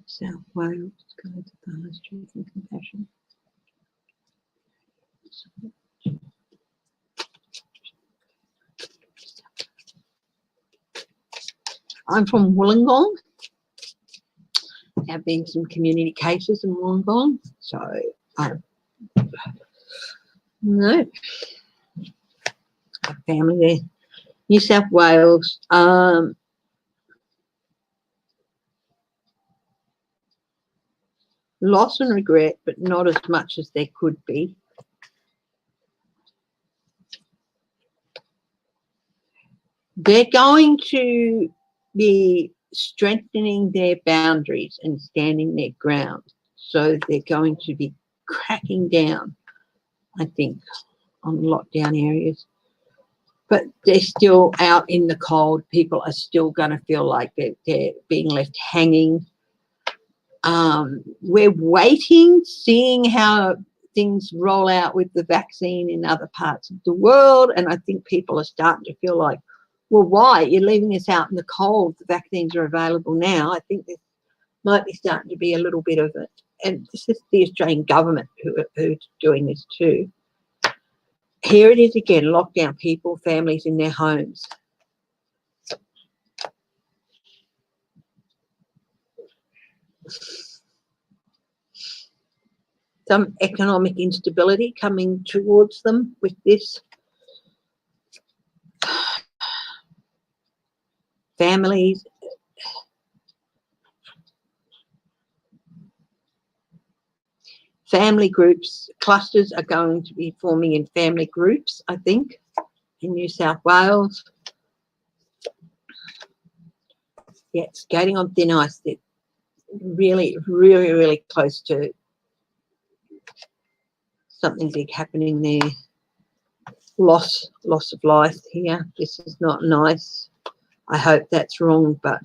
South Wales, go to past truth and compassion. I'm from Wollongong. There have been some community cases in Wollongong, so I no, got family there. New South Wales, loss and regret, but not as much as there could be. They're going to be strengthening their boundaries and standing their ground. So they're going to be cracking down, I think, on lockdown areas. But they're still out in the cold. People are still going to feel like they're being left hanging. We're waiting, seeing how things roll out with the vaccine in other parts of the world. And I think people are starting to feel like, well, why? You're leaving us out in the cold. The vaccines are available now. I think there might be starting to be a little bit of it. And this is the Australian government who's doing this too. Here it is again, lockdown, people, families in their homes. Some economic instability coming towards them with this. Families. Family groups, clusters are going to be forming in family groups, I think, in New South Wales. Yeah, skating on thin ice. They're really, really, really close to something big happening there. Loss of life here. This is not nice. I hope that's wrong, but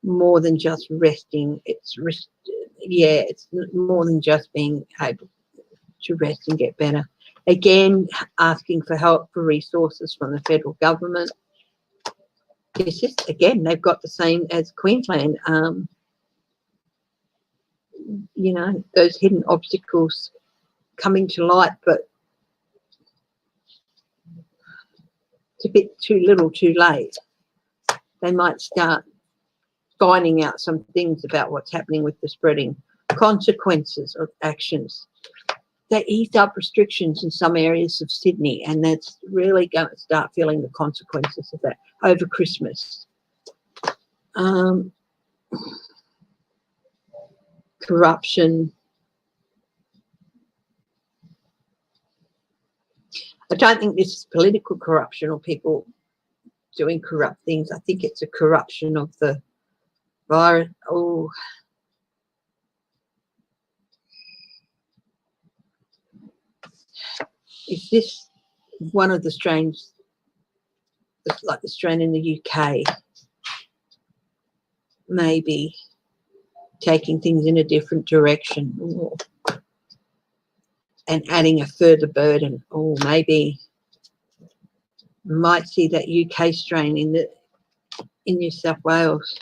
more than just resting, it's more than just being able to rest and get better. Again, asking for help, for resources from the federal government. It's just, again, they've got the same as Queensland. You know, those hidden obstacles coming to light, but it's a bit too little too late. They might start finding out some things about what's happening with the spreading consequences of actions. They eased up restrictions in some areas of Sydney, and that's really going to start feeling the consequences of that over Christmas. Corruption. I don't think this is political corruption or people doing corrupt things. I think it's a corruption of the virus. Oh, is this one of the strains, like the strain in the UK, maybe taking things in a different direction? Ooh. And adding a further burden, or maybe might see that UK strain in New South Wales.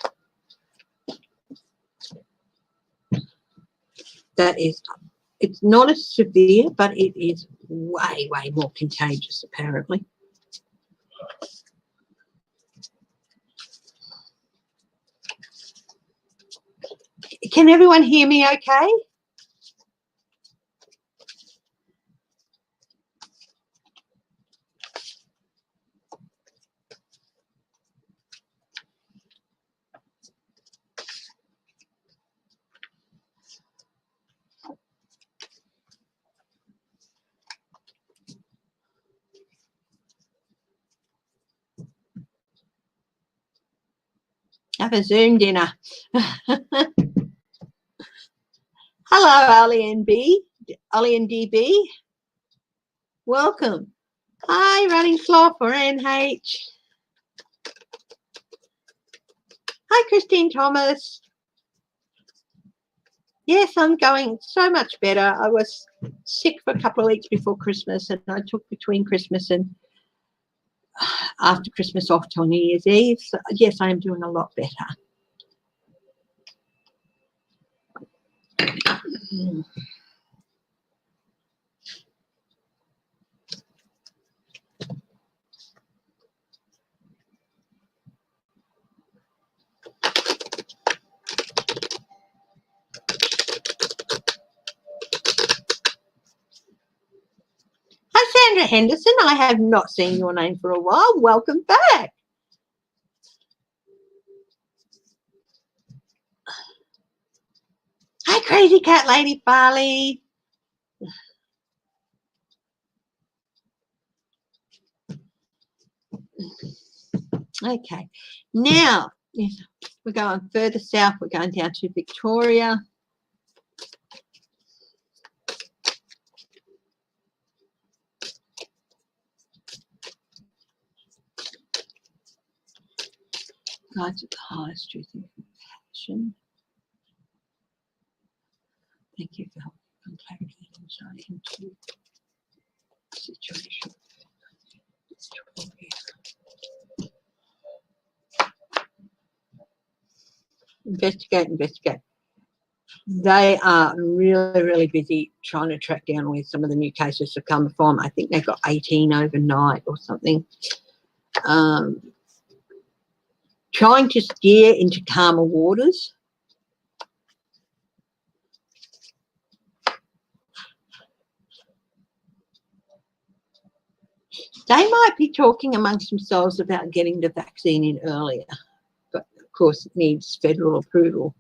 That is, it's not as severe, but it is way, way more contagious, apparently. Can everyone hear me okay? Have a Zoom dinner. Hello, Ollie and DB. Welcome. Hi, Running Sloth or NH. Hi, Christine Thomas. Yes, I'm going so much better. I was sick for a couple of weeks before Christmas, and I took between Christmas and after Christmas off till New Year's Eve. So, yes, I am doing a lot better. Hi, Sandra Henderson. I have not seen your name for a while. Welcome back. Hi, Crazy Cat Lady Farley. Okay, now we're going further south. We're going down to Victoria. Guides of the highest truth and compassion. Thank you for helping clarity and insight into the situation. Investigate. They are really, really busy trying to track down where some of the new cases have come from. I think they've got 18 overnight or something. Trying to steer into calmer waters. They might be talking amongst themselves about getting the vaccine in earlier, but of course it needs federal approval.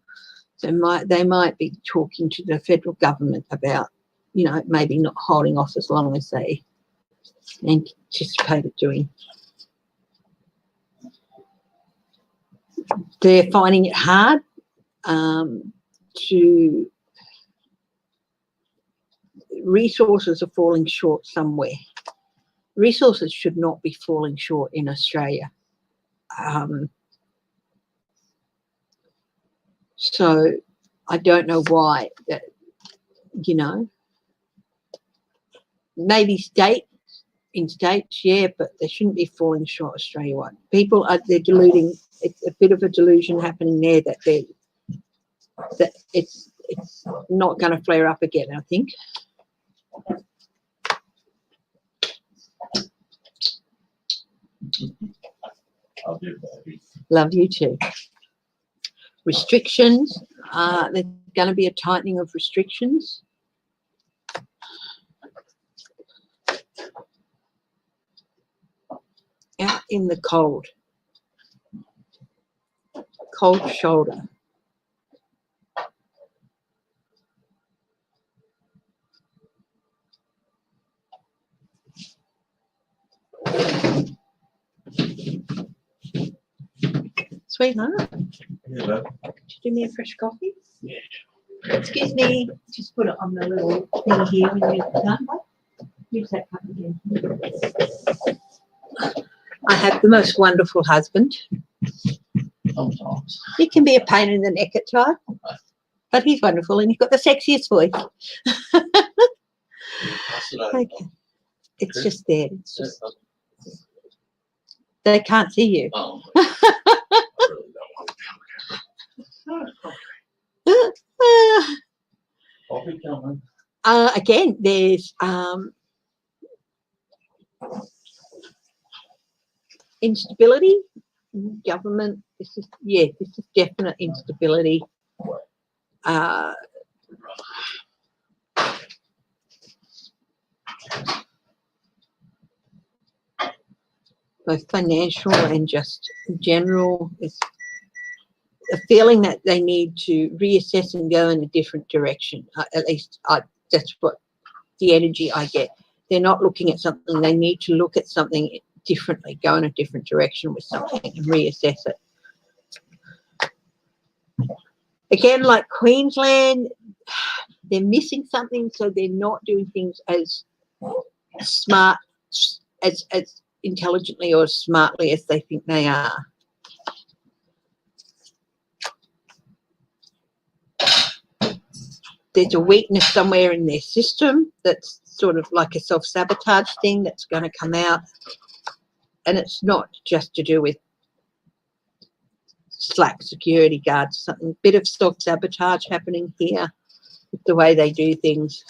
So they might be talking to the federal government about, you know, maybe not holding off as long as they anticipated doing. They're finding it hard to. Resources are falling short somewhere. Resources should not be falling short in Australia. So I don't know why that, you know, maybe in states, yeah, but they shouldn't be falling short Australia-wide. People they're deluding. It's a bit of a delusion happening there that it's not going to flare up again, I think. Love you too. Restrictions. There's going to be a tightening of restrictions. Out in the cold shoulder. Sweetheart, Yeah. could you do me a fresh coffee? Yeah. Excuse me, just put it on the little thing here when you're done. Use that cup again. I have the most wonderful husband. Sometimes. He can be a pain in the neck at times, but he's wonderful and he's got the sexiest voice. Okay. It's just there. It's just they can't see you. Oh, I really don't want to. Coffee coming. Again, there's instability. Government. This is definite instability. Both financial and just general. It's a feeling that they need to reassess and go in a different direction. At least that's what the energy I get. They're not looking at something. They need to look at something differently, go in a different direction with something and reassess it. Again, like Queensland, they're missing something, so they're not doing things as smart, as intelligently or smartly as they think they are. There's a weakness somewhere in their system that's sort of like a self-sabotage thing that's going to come out. And it's not just to do with slack security guards, something, bit of self-sabotage happening here with the way they do things.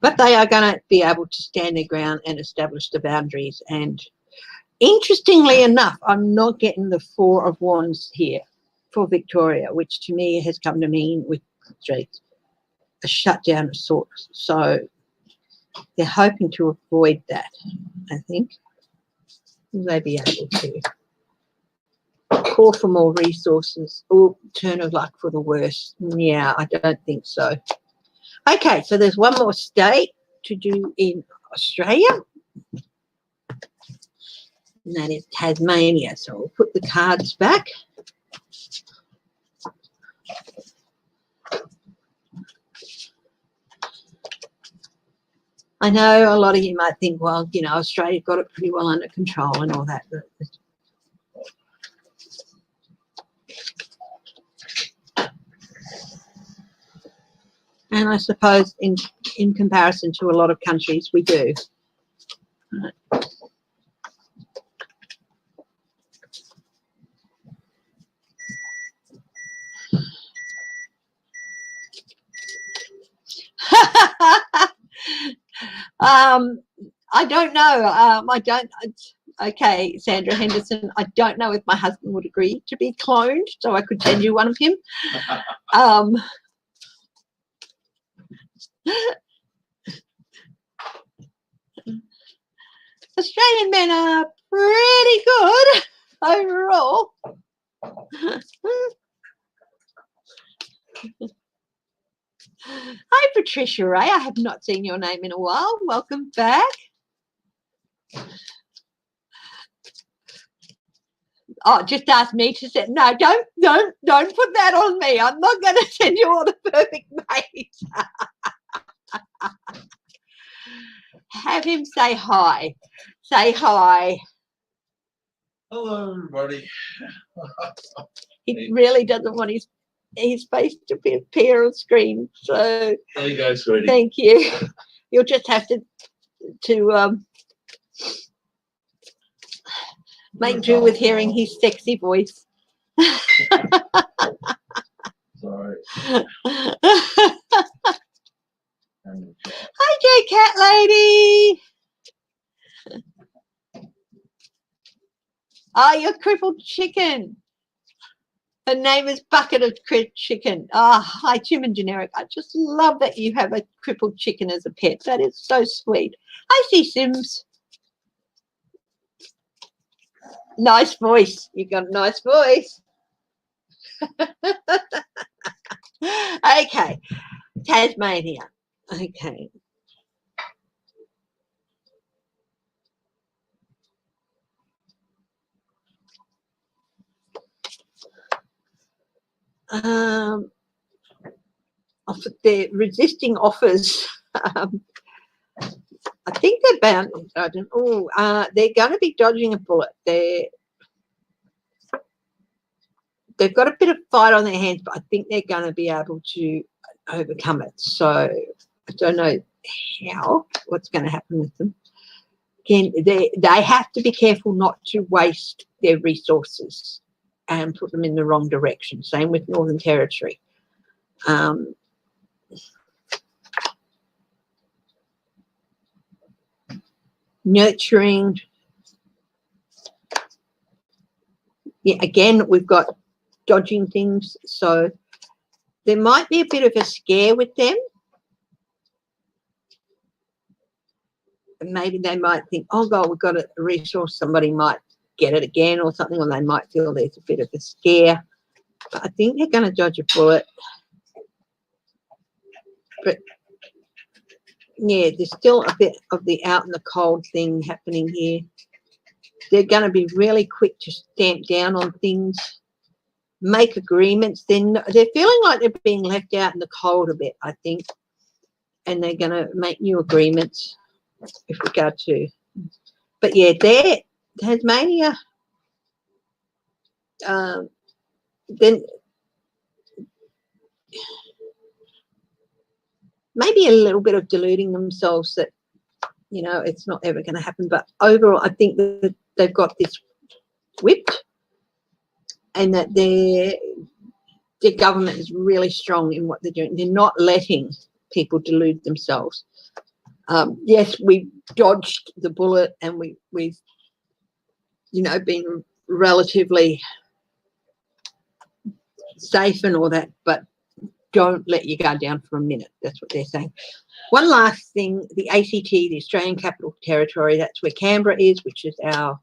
But they are going to be able to stand their ground and establish the boundaries. And interestingly enough, I'm not getting the Four of Wands here for Victoria, which to me has come to mean with streets a shutdown of sorts. So they're hoping to avoid that, I think. Will they be able to call for more resources or turn of luck for the worse? Yeah, I don't think so. Okay, so there's one more state to do in Australia, and that is Tasmania. So we'll put the cards back. I know a lot of you might think, well, you know, Australia's got it pretty well under control and all that. But and I suppose in comparison to a lot of countries, we do. I don't know. Okay, Sandra Henderson, I don't know if my husband would agree to be cloned, so I could send you one of him. Australian men are pretty good overall. Hi, Patricia Ray. I have not seen your name in a while. Welcome back. Oh, just ask me to say no. Don't put that on me. I'm not going to send you all the perfect mates. Have him say hi. Say hi. Hello, everybody. He really doesn't want his face to appear on screen. So There you go, sweetie. thank you. You'll just have to make do with hearing his sexy voice. Sorry. Hi, J Cat Lady. Oh, you're crippled chicken. Her name is Bucket of Chicken. Ah, hi, Tim and Generic. I just love that you have a crippled chicken as a pet. That is so sweet. Hi, C Sims. Nice voice. You got a nice voice. Okay, Tasmania. Okay. They're resisting offers. I think they're bound. I don't. Oh, they're going to be dodging a bullet. They've got a bit of fight on their hands, but I think they're going to be able to overcome it. So I don't know what's going to happen with them. Again, they have to be careful not to waste their resources and put them in the wrong direction. Same with Northern Territory. Nurturing. Yeah, again, we've got dodging things. So there might be a bit of a scare with them. And maybe they might think, oh, God, we've got a resource. Somebody might get it again or something, or they might feel there's a bit of a scare. But I think they're going to dodge a bullet. But, yeah, there's still a bit of the out in the cold thing happening here. They're going to be really quick to stamp down on things. make agreements, then they're feeling like they're being left out in the cold a bit, I think, and they're going to make new agreements with regard to. But yeah, there, Tasmania, then maybe a little bit of deluding themselves that, you know, it's not ever going to happen. But overall, I think that they've got this whipped, and that their government is really strong in what they're doing. They're not letting people delude themselves. Yes, we dodged the bullet, and we've, you know, been relatively safe and all that, but don't let your guard down for a minute. That's what they're saying. One last thing, the ACT, the Australian Capital Territory, that's where Canberra is, which is our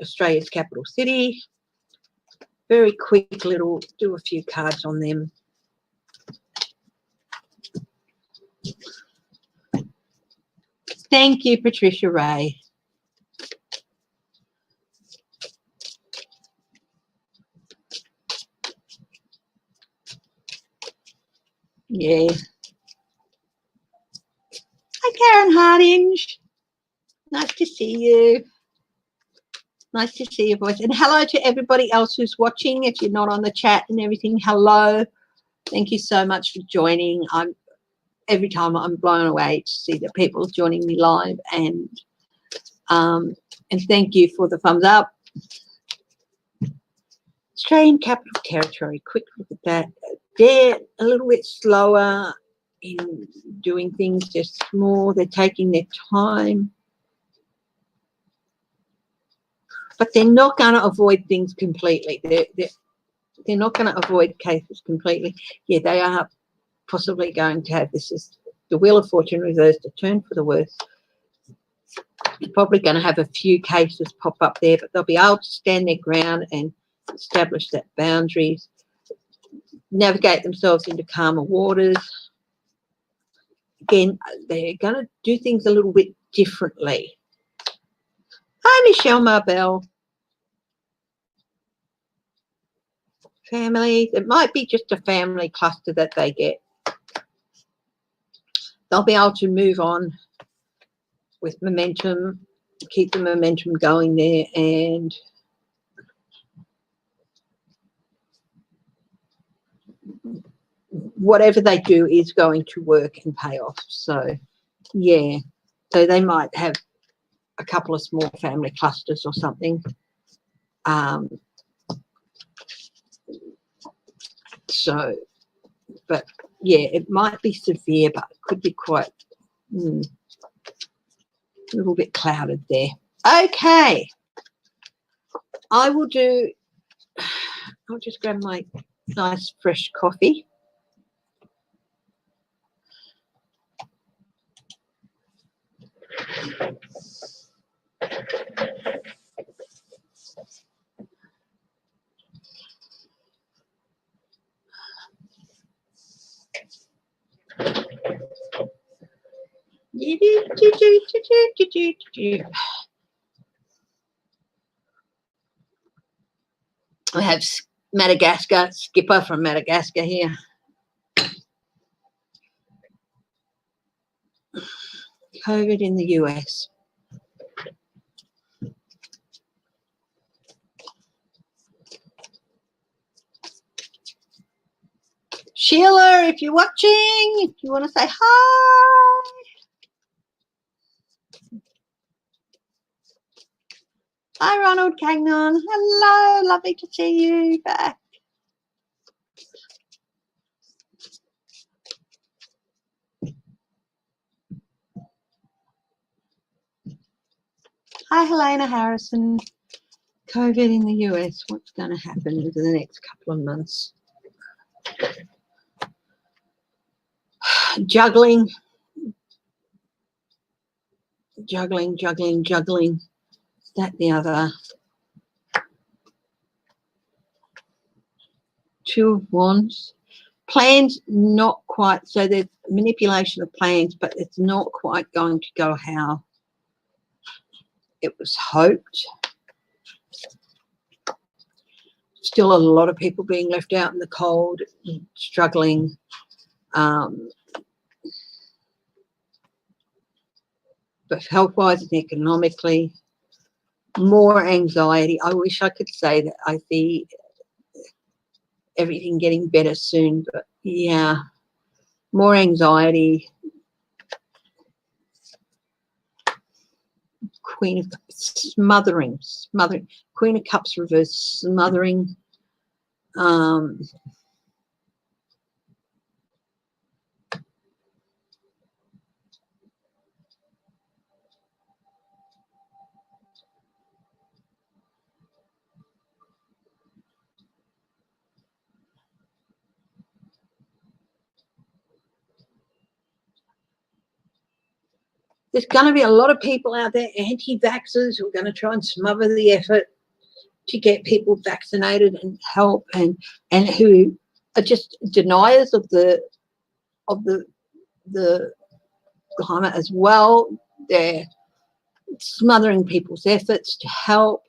Australia's capital city. Very quick little, do a few cards on them. Thank you, Patricia Ray. Yeah. Hi, Karen Hardinge. Nice to see you. Nice to see your voice. And hello to everybody else who's watching. If you're not on the chat and everything, hello. Thank you so much for joining. Every time I'm blown away to see that people are joining me live, and thank you for the thumbs up. Australian Capital Territory, quick look at that. They're a little bit slower in doing things, just more. They're taking their time. But they're not going to avoid things completely. They're not going to avoid cases completely. Yeah, they are possibly going to have, this is the Wheel of Fortune reversed, a turn for the worse. They're probably going to have a few cases pop up there, but they'll be able to stand their ground and establish that boundaries, navigate themselves into calmer waters. Again, they're going to do things a little bit differently. Hi, Michelle Marbell. Families, it might be just a family cluster that they get. They'll be able to move on with momentum, keep the momentum going there, and whatever they do is going to work and pay off. So, yeah, so they might have a couple of small family clusters or something. So, but yeah, it might be severe, but it could be quite a little bit clouded there. Okay, I'll just grab my nice fresh coffee. I have Madagascar, Skipper from Madagascar here. COVID in the US. Sheila, if you're watching, if you want to say hi. Hi, Ronald Cagnon. Hello, lovely to see you back. Hi, Helena Harrison. COVID in the US, what's going to happen over the next couple of months? Juggling. That the other. Two of Wands. Plans not quite, so there's manipulation of plans, but it's not quite going to go how it was hoped. still a lot of people being left out in the cold, struggling. But health-wise and economically, more anxiety. I wish I could say that I see everything getting better soon, but yeah, more anxiety. Queen of Cups, smothering. Queen of Cups reverse, smothering. There's going to be a lot of people out there, anti-vaxxers, who are going to try and smother the effort to get people vaccinated and help, and who are just deniers of the climate as well. They're smothering people's efforts to help.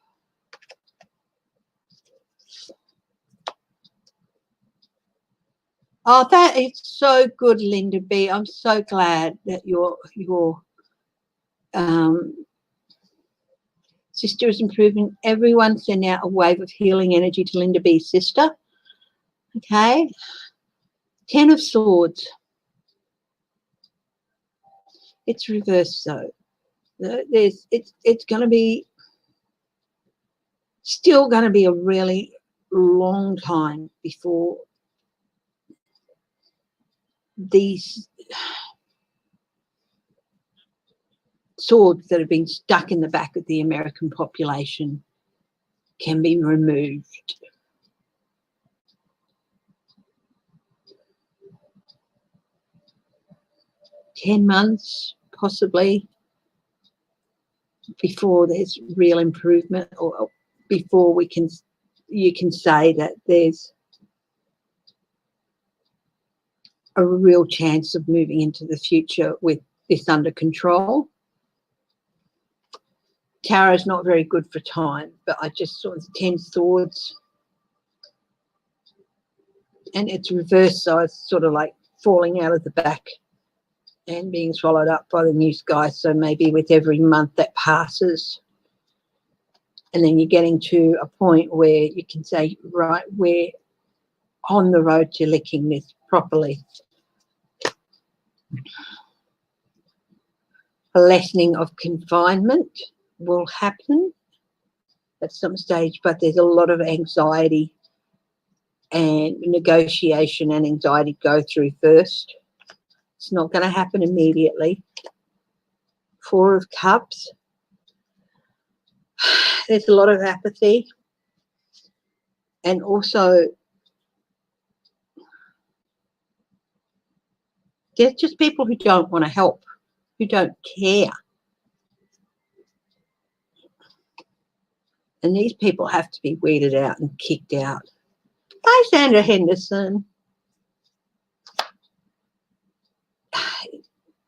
Oh, that is so good, Linda B. I'm so glad that your sister is improving. Everyone send out a wave of healing energy to Linda B's sister. Okay. 10 of Swords. It's reversed though. It's going to be still going to be a really long time before these swords that have been stuck in the back of the American population can be removed. $10 months, possibly, before there's real improvement, or before you can say that there's a real chance of moving into the future with this under control. Tarot's not very good for time, but I just saw 10 swords, and it's reversed, so it's sort of like falling out of the back and being swallowed up by the new sky. So maybe with every month that passes, and then you're getting to a point where you can say, right, we're on the road to licking this properly. A lessening of confinement will happen at some stage, but there's a lot of anxiety and negotiation and anxiety go through first. It's not going to happen immediately. 4 of Cups. There's a lot of apathy, and also there's just people who don't want to help, who don't care. And these people have to be weeded out and kicked out. Hi, Sandra Henderson.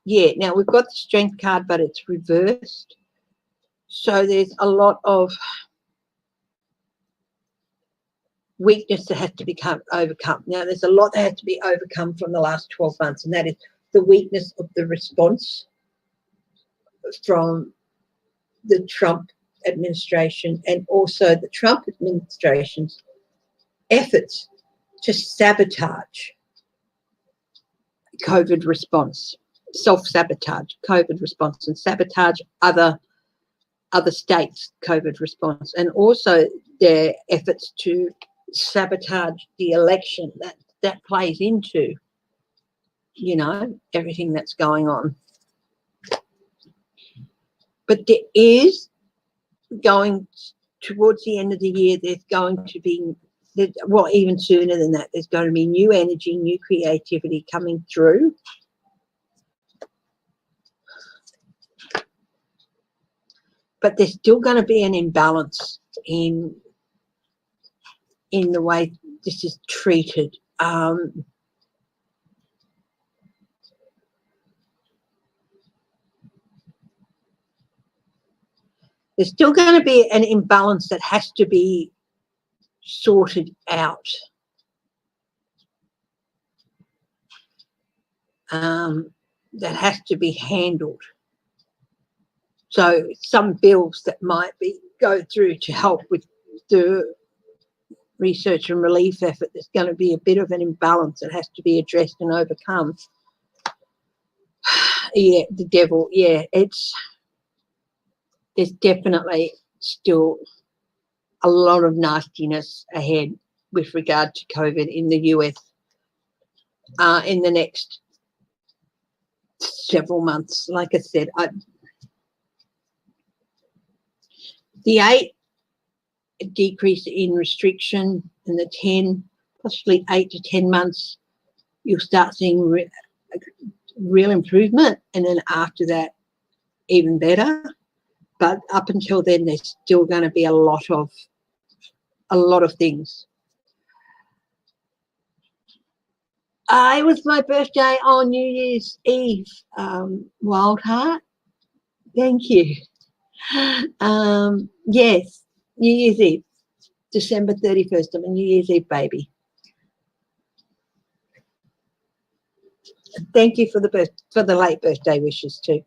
Yeah, now we've got the Strength card, but it's reversed. So there's a lot of weakness that has to be overcome. Now, there's a lot that has to be overcome from the last 12 months, and that is the weakness of the response from the Trump administration, and also the Trump administration's efforts to sabotage COVID response, self-sabotage COVID response, and sabotage other states' COVID response, and also their efforts to sabotage the election. That plays into, you know, everything that's going on. But there is going towards the end of the year, there's going to be, well, even sooner than that, there's going to be new energy, new creativity coming through. But there's still going to be an imbalance in the way this is treated. There's still going to be an imbalance that has to be sorted out. That has to be handled. So some bills that might go through to help with the research and relief effort, there's going to be a bit of an imbalance that has to be addressed and overcome. Yeah, the devil, yeah, there's definitely still a lot of nastiness ahead with regard to COVID in the US in the next several months. Like I said, the 8 decrease in restriction and the 10, possibly 8 to 10 months, you'll start seeing real improvement, and then after that, even better. But up until then, there's still going to be a lot of things. It was my birthday on New Year's Eve, Wildheart. Thank you. Yes, New Year's Eve, December 31st. I'm a New Year's Eve baby. Thank you for the late birthday wishes too.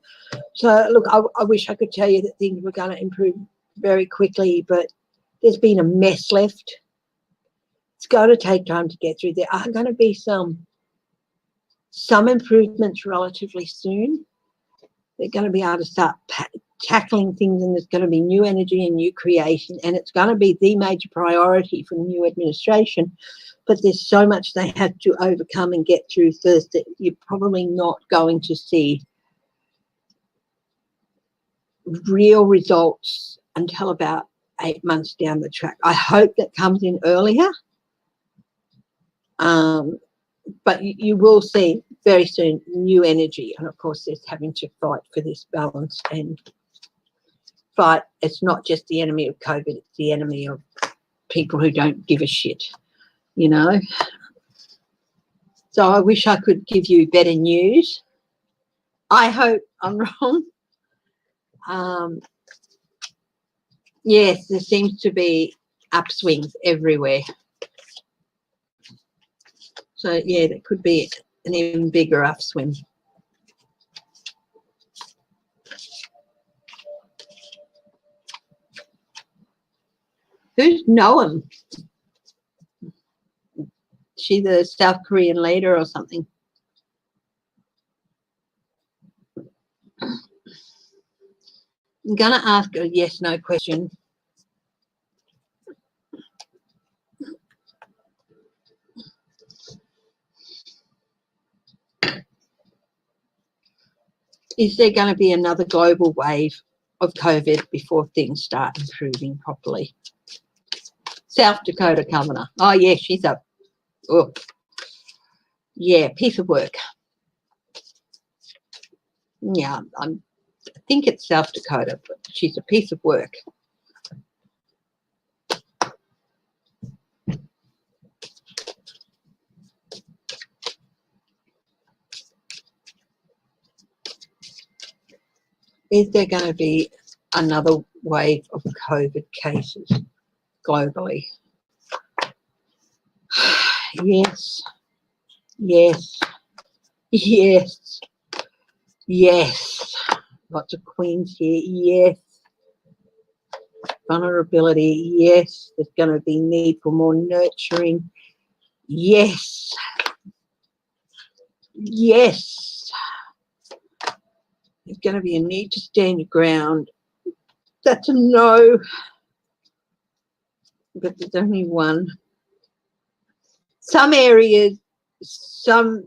So look, I wish I could tell you that things were going to improve very quickly, but there's been a mess left. It's going to take time to get through. There are going to be some improvements relatively soon. They're going to be able to start tackling things, and there's going to be new energy and new creation, and it's going to be the major priority for the new administration. But there's so much they have to overcome and get through first that you're probably not going to see real results until about 8 months down the track. I hope that comes in earlier, but you will see very soon new energy. And of course, there's having to fight for this balance and fight. It's not just the enemy of COVID, it's the enemy of people who don't give a shit, you know. So I wish I could give you better news. I hope I'm wrong. Yes, there seems to be upswings everywhere. So, yeah, that could be an even bigger upswing. Who's Noam? She the South Korean leader or something? I'm going to ask a yes-no question. Is there going to be another global wave of COVID before things start improving properly? South Dakota Governor. Oh, yeah, she's up. Oh, yeah, piece of work. Yeah, I think it's South Dakota, but she's a piece of work. Is there going to be another wave of COVID cases globally? Yes, yes, yes, yes. Lots of queens here. Yes. Vulnerability. Yes. There's going to be need for more nurturing. Yes. Yes. There's going to be a need to stand your ground. That's a no. But there's only one. Some areas, some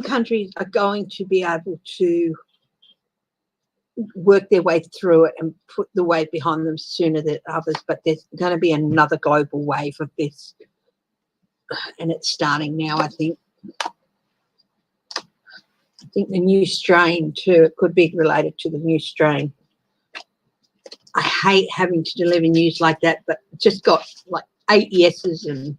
countries are going to be able to work their way through it and put the weight behind them sooner than others, but there's going to be another global wave of this, and it's starting now, I think. I think the new strain too, it could be related to the new strain. I hate having to deliver news like that, but just got like 8 yeses and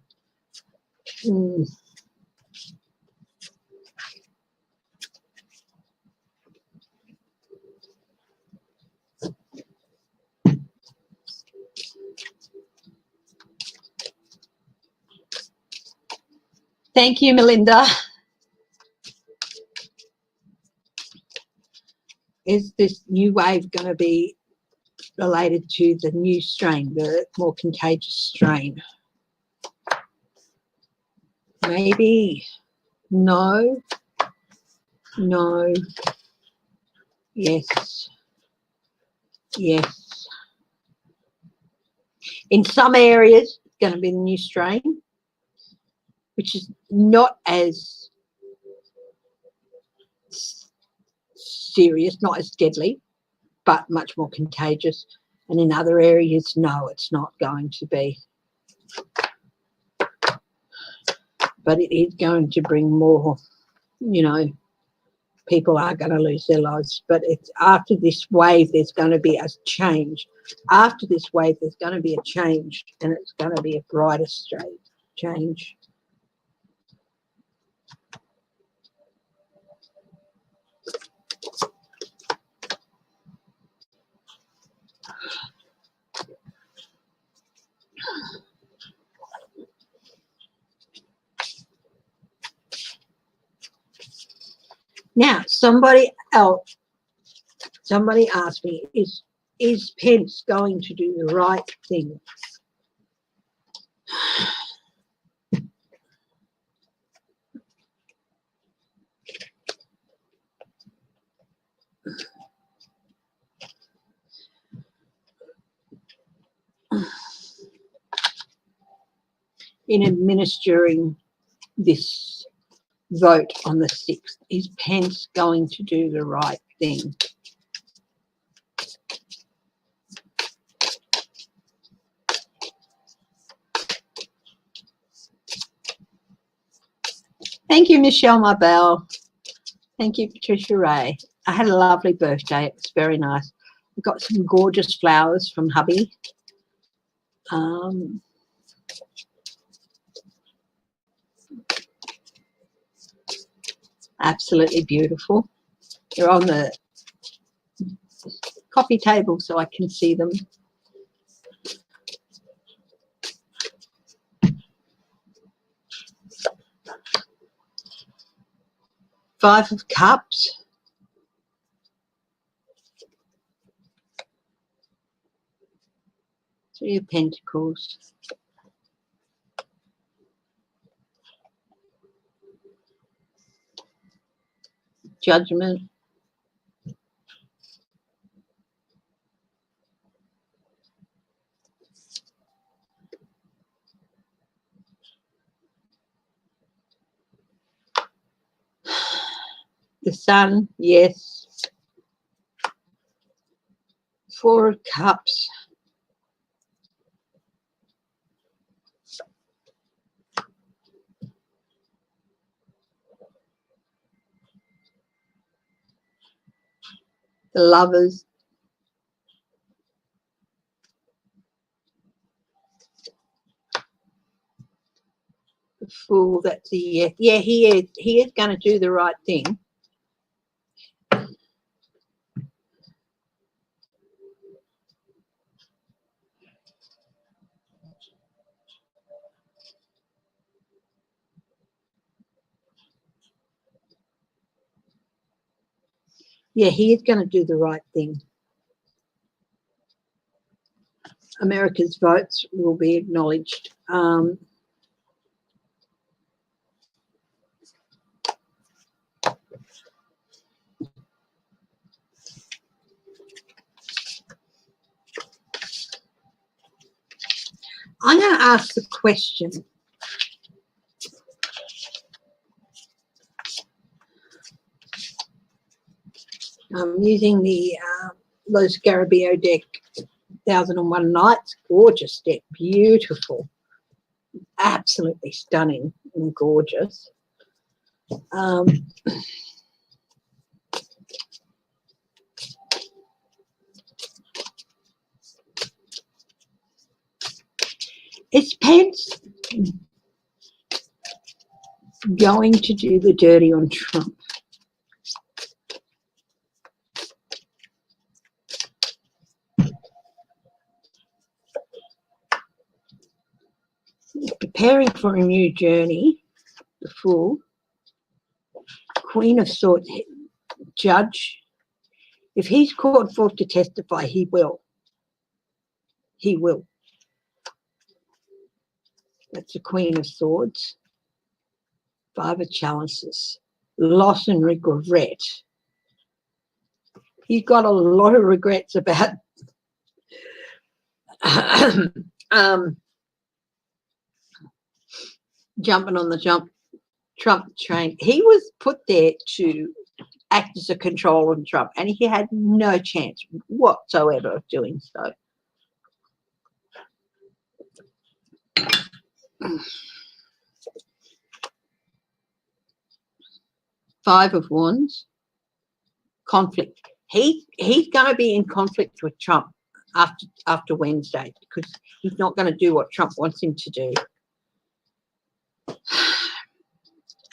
Thank you, Melinda. Is this new wave going to be related to the new strain, the more contagious strain? Maybe. No. No. Yes. Yes. In some areas, it's going to be the new strain, which is not as serious, not as deadly, but much more contagious. And in other areas, no, it's not going to be. But it is going to bring more, you know, people are going to lose their lives. But it's after this wave, there's going to be a change. After this wave, there's going to be a change, and it's going to be a brighter change. Now, somebody asked me, is Pence going to do the right thing? In administering this vote on the 6th, is Pence going to do the right thing? Thank you, Michelle Marbell. Thank you, Patricia Ray. I had a lovely birthday. It was very nice. I got some gorgeous flowers from hubby. Absolutely beautiful. They're on the coffee table so I can see them. Five of Cups. Three of Pentacles. Judgment. The Sun, yes. Four of Cups. The Lovers. The Fool, that's a yes. Yeah, he is. He is going to do the right thing. Yeah, he is going to do the right thing. America's votes will be acknowledged. I'm going to ask the question. I'm using the Los Garabio deck, 1001 Nights. Gorgeous deck, beautiful, absolutely stunning and gorgeous. Is Pence going to do the dirty on Trump? He's preparing for a new journey. the Fool, Queen of Swords, Judge. If he's called forth to testify, he will. He will. That's the Queen of Swords. Five of Chalices, loss and regret. He's got a lot of regrets about jumping on the Trump train. He was put there to act as a control on Trump, and he had no chance whatsoever of doing so. Five of Wands, conflict. He's going to be in conflict with Trump after Wednesday, because he's not going to do what Trump wants him to do.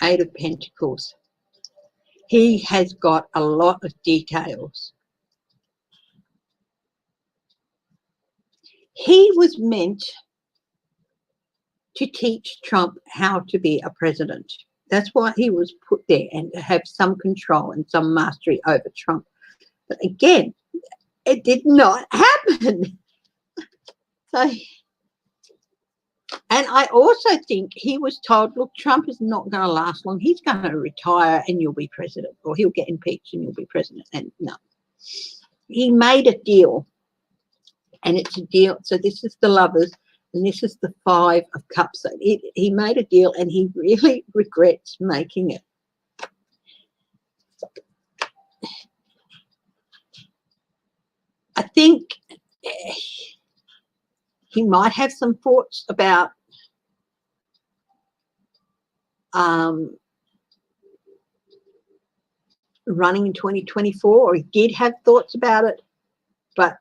Eight of Pentacles. He has got a lot of details. He was meant to teach Trump how to be a president. That's why he was put there, and to have some control and some mastery over Trump. But again, it did not happen. So, and I also think he was told, look, Trump is not going to last long. He's going to retire and you'll be president, or he'll get impeached and you'll be president. And no, he made a deal, and it's a deal. So this is the Lovers, and this is the Five of Cups. So he made a deal, and he really regrets making it. I think he might have some thoughts about running in 2024, or he did have thoughts about it, but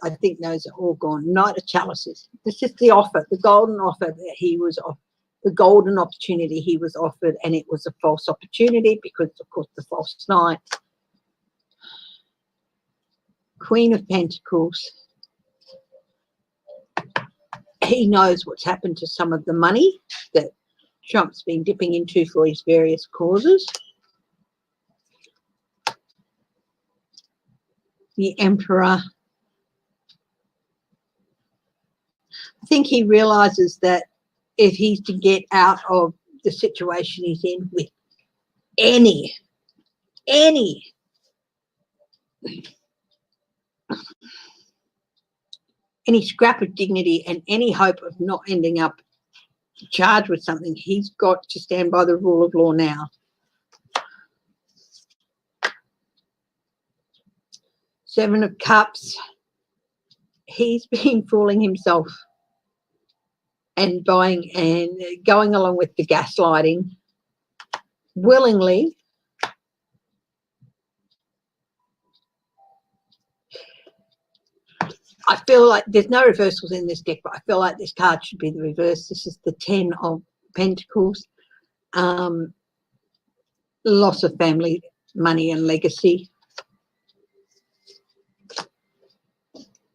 I think those are all gone. Knight of Chalices. This is the offer, the golden offer that he was off, the golden opportunity he was offered, and it was a false opportunity because, of course, the false knight. Queen of Pentacles. He knows what's happened to some of the money that Trump's been dipping into for his various causes. The Emperor. I think he realizes that if he's to get out of the situation he's in with any scrap of dignity and any hope of not ending up charged with something, he's got to stand by the rule of law now. Seven of Cups. He's been fooling himself and buying and going along with the gaslighting willingly. I feel like there's no reversals in this deck, but I feel like this card should be the reverse. This is the Ten of Pentacles. Loss of family, money and legacy.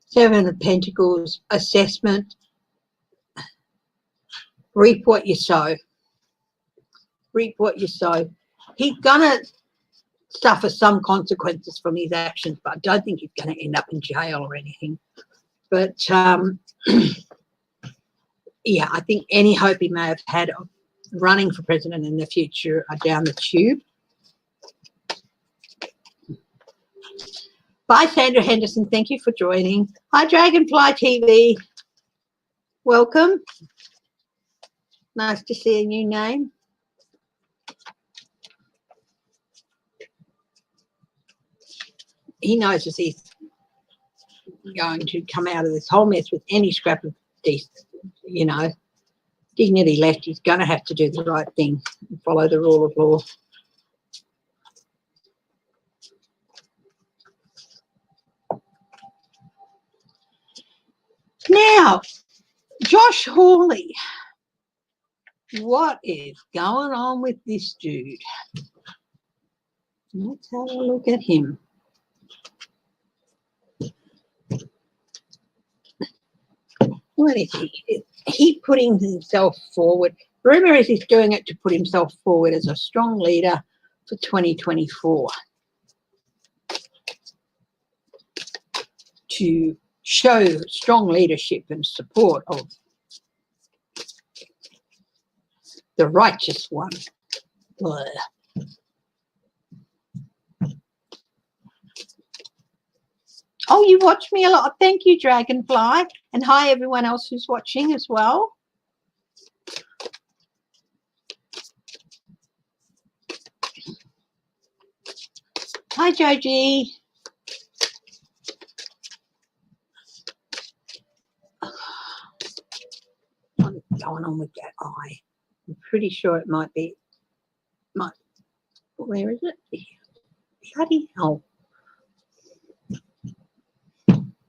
Seven of Pentacles, assessment. Reap what you sow. Reap what you sow. He's going to suffer some consequences from his actions, but I don't think he's going to end up in jail or anything. But, yeah, I think any hope he may have had of running for president in the future are down the tube. Bye, Sandra Henderson. Thank you for joining. Hi, Dragonfly TV. Welcome. Nice to see a new name. He knows as he's going to come out of this whole mess with any scrap of dignity left. He's going to have to do the right thing and follow the rule of law. Now, Josh Hawley, what is going on with this dude? Let's have a look at him. What is he? He putting himself forward. Rumour is he's doing it to put himself forward as a strong leader for 2024, to show strong leadership and support of the righteous one. Blah. Oh, you watch me a lot. Thank you, Dragonfly. And hi, everyone else who's watching as well. Hi, Joji. What's going on with that eye? I'm pretty sure it might be. Where is it? Bloody hell.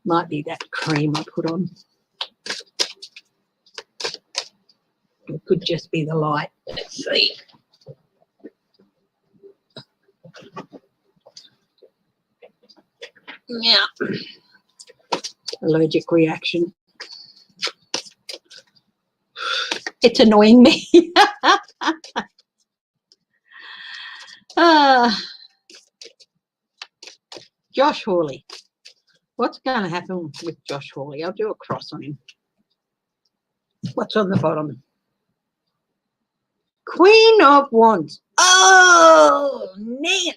Might be that cream I put on. It could just be the light. Let's see. Yeah. Allergic reaction. It's annoying me. Josh Hawley. What's going to happen with Josh Hawley? I'll do a cross on him. What's on the bottom? Queen of Wands. Oh, Nancy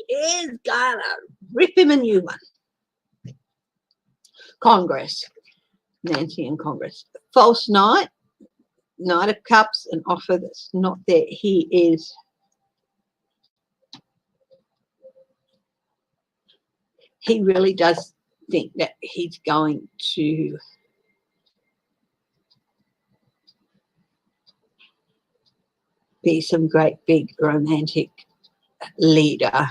is going to rip him a new one. Congress. Nancy and Congress. False Knight. Knight of Cups, an offer that's not there. He really does think that he's going to be some great big romantic leader.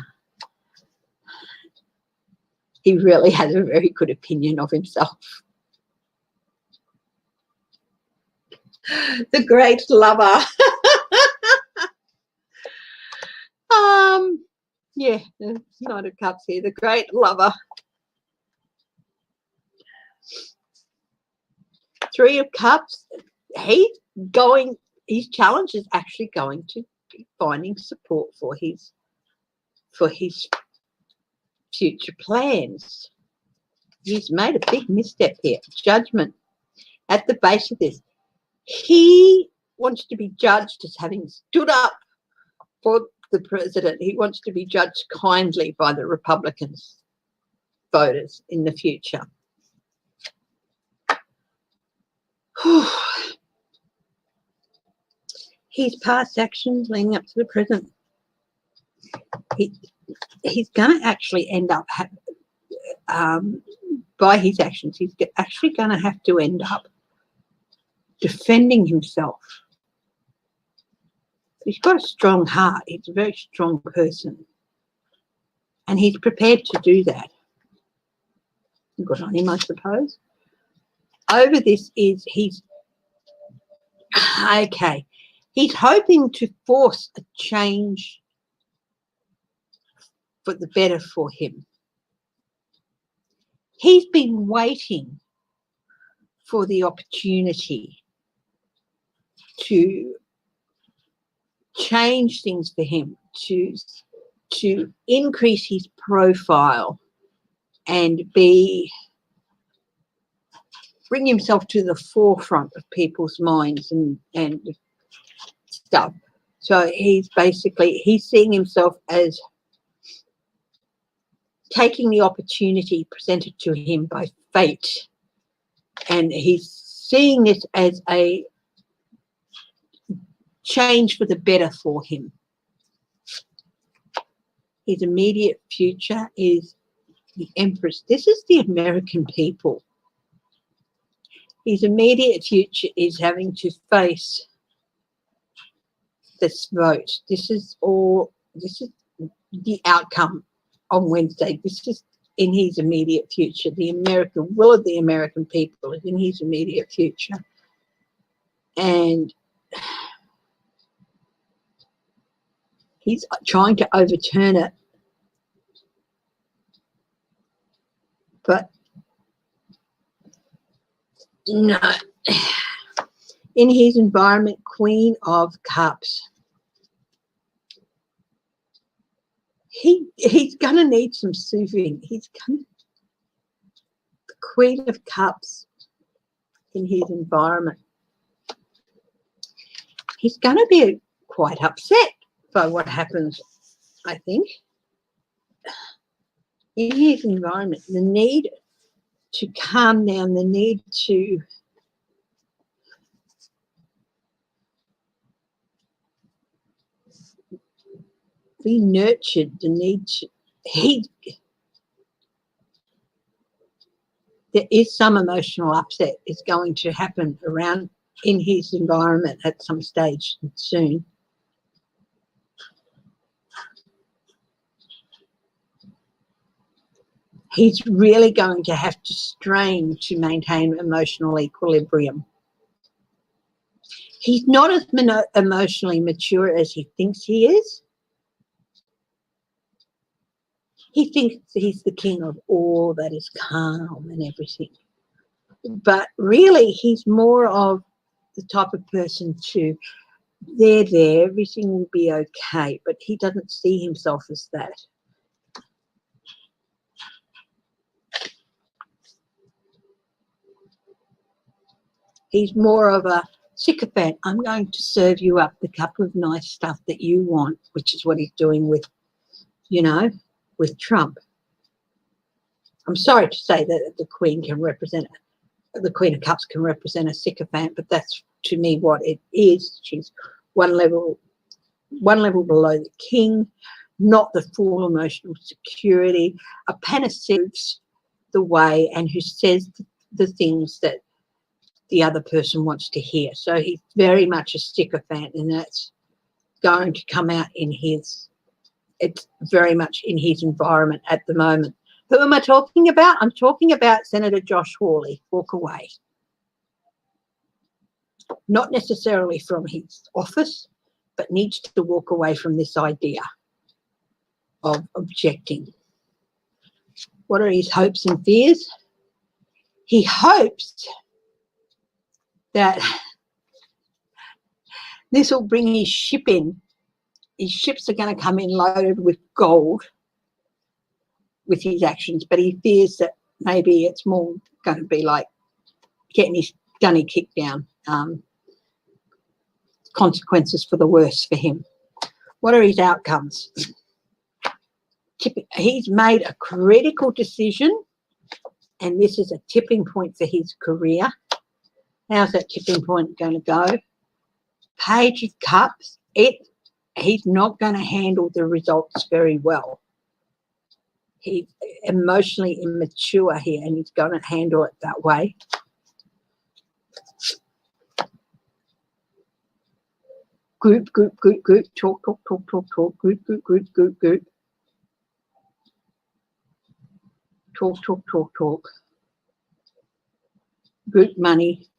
He really has a very good opinion of himself. The great lover. Yeah, the Knight of Cups here, the great lover. Three of Cups. His challenge is actually going to be finding support for his future plans. He's made a big misstep here. Judgment at the base of this. He wants to be judged as having stood up for the president. He wants to be judged kindly by the Republicans voters in the future. His past actions leading up to the present. He's going to actually end up, by his actions, he's actually going to have to end up defending himself. He's got a strong heart. He's a very strong person. And he's prepared to do that. Good on him, I suppose. Over this is he's hoping to force a change for the better for him. He's been waiting for the opportunity to change things for him, to increase his profile and bring himself to the forefront of people's minds and stuff. So he's seeing himself as taking the opportunity presented to him by fate, and he's seeing this as a change for the better for him. His immediate future is the Empress. This is the American people. His immediate future is having to face this vote. This is the outcome on Wednesday. This is in his immediate future. The American will of the American people is in his immediate future. And he's trying to overturn it. But no, In his environment, Queen of Cups. He's going to need some soothing. The Queen of Cups in his environment. He's going to be quite upset by what happens, I think. In his environment, the need to calm down, the need to be nurtured, the need to, there is some emotional upset is going to happen around in his environment at some stage soon. He's really going to have to strain to maintain emotional equilibrium. He's not as emotionally mature as he thinks he is. He thinks he's the king of all that is calm and everything. But really, he's more of the type of person to, there, everything will be okay. But he doesn't see himself as that. He's more of a sycophant. I'm going to serve you up the cup of nice stuff that you want, which is what he's doing with, you know, with Trump. I'm sorry to say that the Queen can represent, the Queen of Cups can represent a sycophant, but that's to me what it is. She's one level below the king, not the full emotional security, a panacea the way and who says the things that the other person wants to hear. So he's very much a sycophant, and that's going to come out in his, it's very much in his environment at the moment. Who am I talking about? I'm talking about Senator Josh Hawley. Walk away. Not necessarily from his office, but needs to walk away from this idea of objecting. What are his hopes and fears? He hopes that this will bring his ship in. His ships are going to come in loaded with gold with his actions, but he fears that maybe it's more going to be like getting his gunny kicked down. Consequences for the worse for him. What are his outcomes? He's made a critical decision, and this is a tipping point for his career. How's that tipping point going to go? Page of Cups. He's not going to handle the results very well. He's emotionally immature here, and he's going to handle it that way. Group, talk, group, talk. Group money,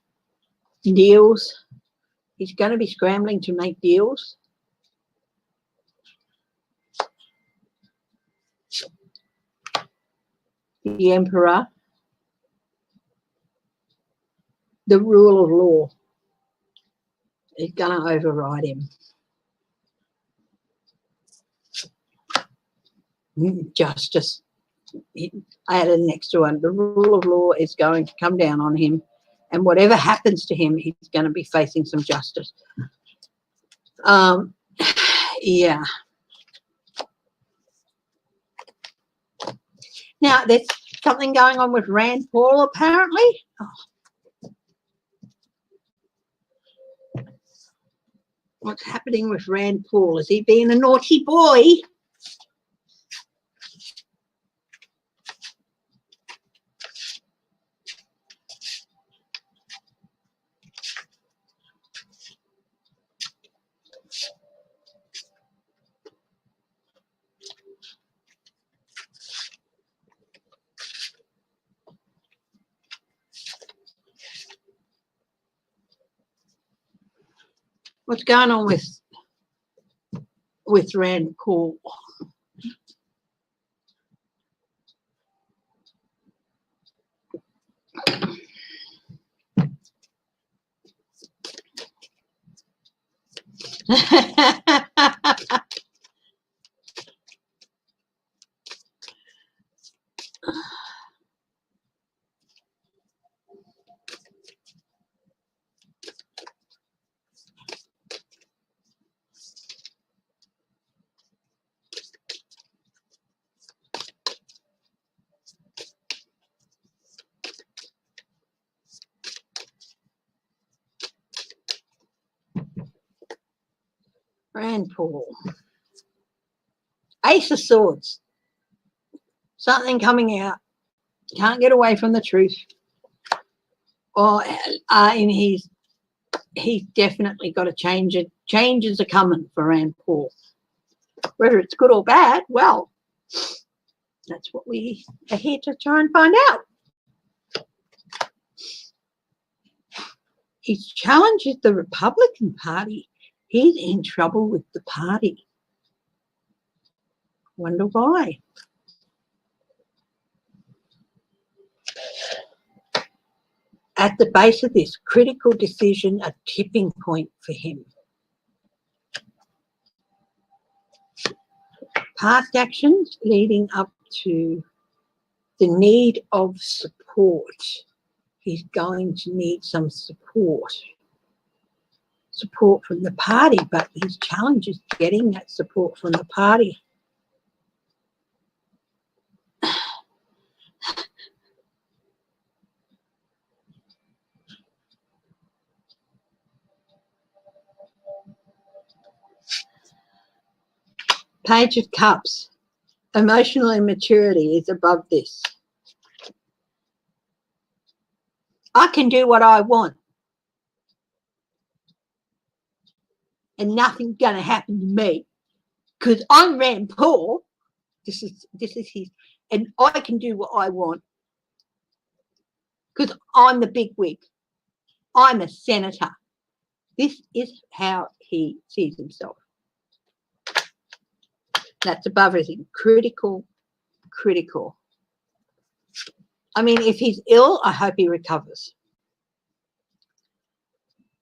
deals. He's going to be scrambling to make deals. The Emperor, the rule of law is going to override him. Justice, I added next to one, the rule of law is going to come down on him, and whatever happens to him, he's going to be facing some justice. Yeah. Now, there's something going on with Rand Paul, apparently. What's happening with Rand Paul? Is he being a naughty boy? What's going on with Rand Paul? Rand Paul. Ace of Swords. Something coming out. Can't get away from the truth. Or he's definitely got to change it. Changes are coming for Rand Paul. Whether it's good or bad, well, that's what we are here to try and find out. He challenges the Republican Party. He's in trouble with the party. Wonder why. At the base of this critical decision, a tipping point for him. Past actions leading up to the need of support. He's going to need some support from the party, but his challenge is getting that support from the party. Page of Cups. Emotional immaturity is above this. I can do what I want. And nothing's going to happen to me because I'm Rand Paul. This is his, and I can do what I want because I'm the big wig. I'm a senator. This is how he sees himself. That's above everything. Critical. I mean, if he's ill, I hope he recovers.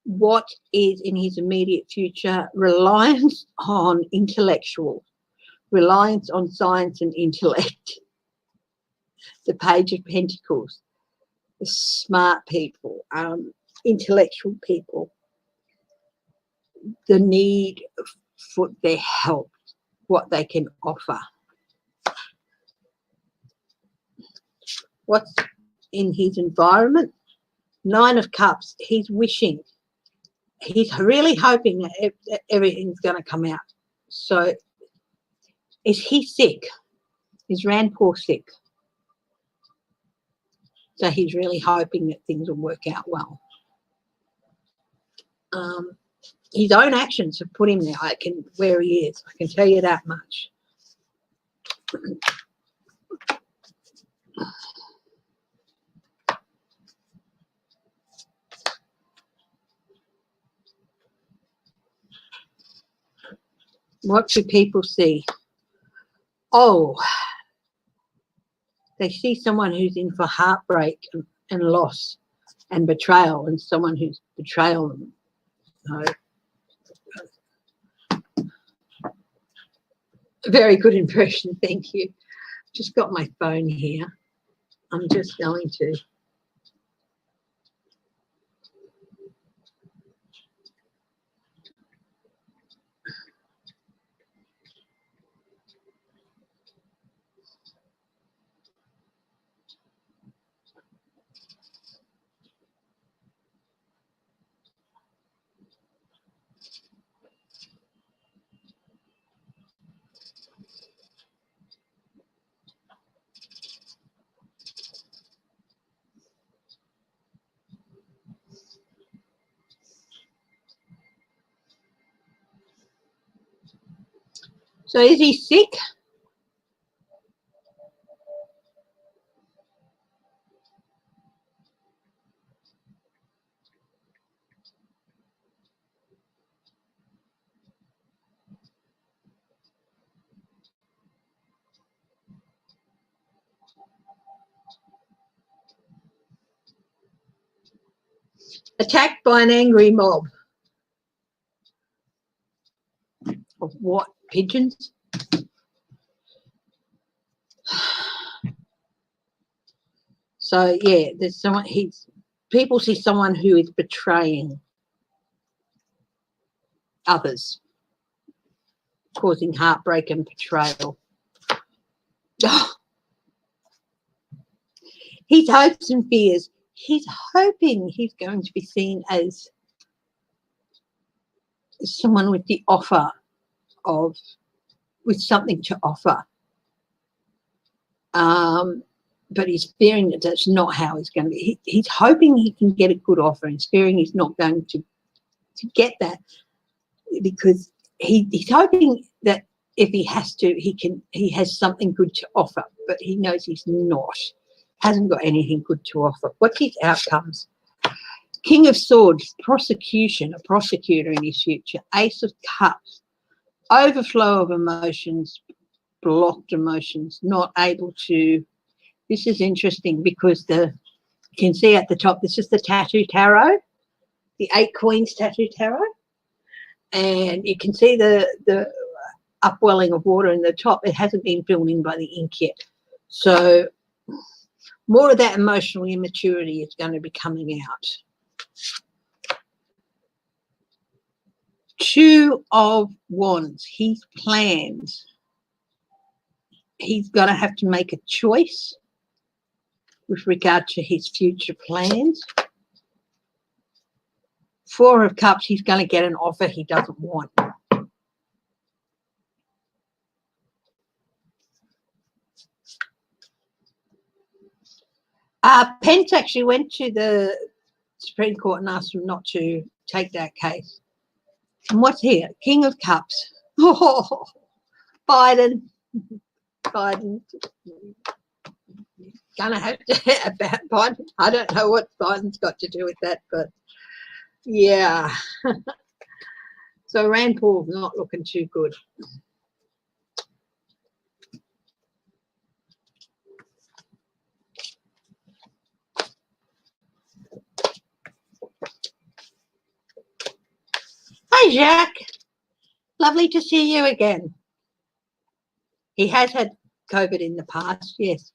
What is in his immediate future? Reliance on intellectual, reliance on science and intellect. The Page of Pentacles, the smart people, intellectual people, the need for their help, what they can offer. What's in his environment? Nine of Cups. He's wishing. He's really hoping that everything's going to come out. So is he sick? Is Rand Paul sick? So he's really hoping that things will work out well. His own actions have put him there. Where he is. I can tell you that much. What do people see? Oh, they see someone who's in for heartbreak and loss and betrayal, and someone who's betrayal them. So, very good impression, thank you. Just got my phone here. I'm just going to. So is he sick? Attacked by an angry mob. of what? Pigeons? So yeah, there's someone. People see someone who is betraying others, causing heartbreak and betrayal. His hopes and fears. He's hoping he's going to be seen as someone with the offer of, with something to offer. But he's fearing that that's not how it's going to be. He's hoping he can get a good offer, and he's fearing he's not going to get that, because he's hoping that if he has to, he has something good to offer, but he knows he's hasn't got anything good to offer. What's his outcomes? King of Swords, prosecution, a prosecutor in his future. Ace of Cups, overflow of emotions, blocked emotions, not able to. This is interesting because you can see at the top, this is the Tattoo Tarot, the 8 Queens Tattoo Tarot. And you can see the upwelling of water in the top. It hasn't been filled in by the ink yet. So more of that emotional immaturity is going to be coming out. 2 of Wands, his plans. He's going to have to make a choice with regard to his future plans. 4 of Cups, he's going to get an offer he doesn't want. Pence actually went to the Supreme Court and asked him not to take that case. And what's here? King of Cups. Oh, Biden. Gonna have to about Biden. I don't know what Biden's got to do with that, but yeah. So Rand Paul's not looking too good. Hi, Jacques. Lovely to see you again. He has had COVID in the past, yes.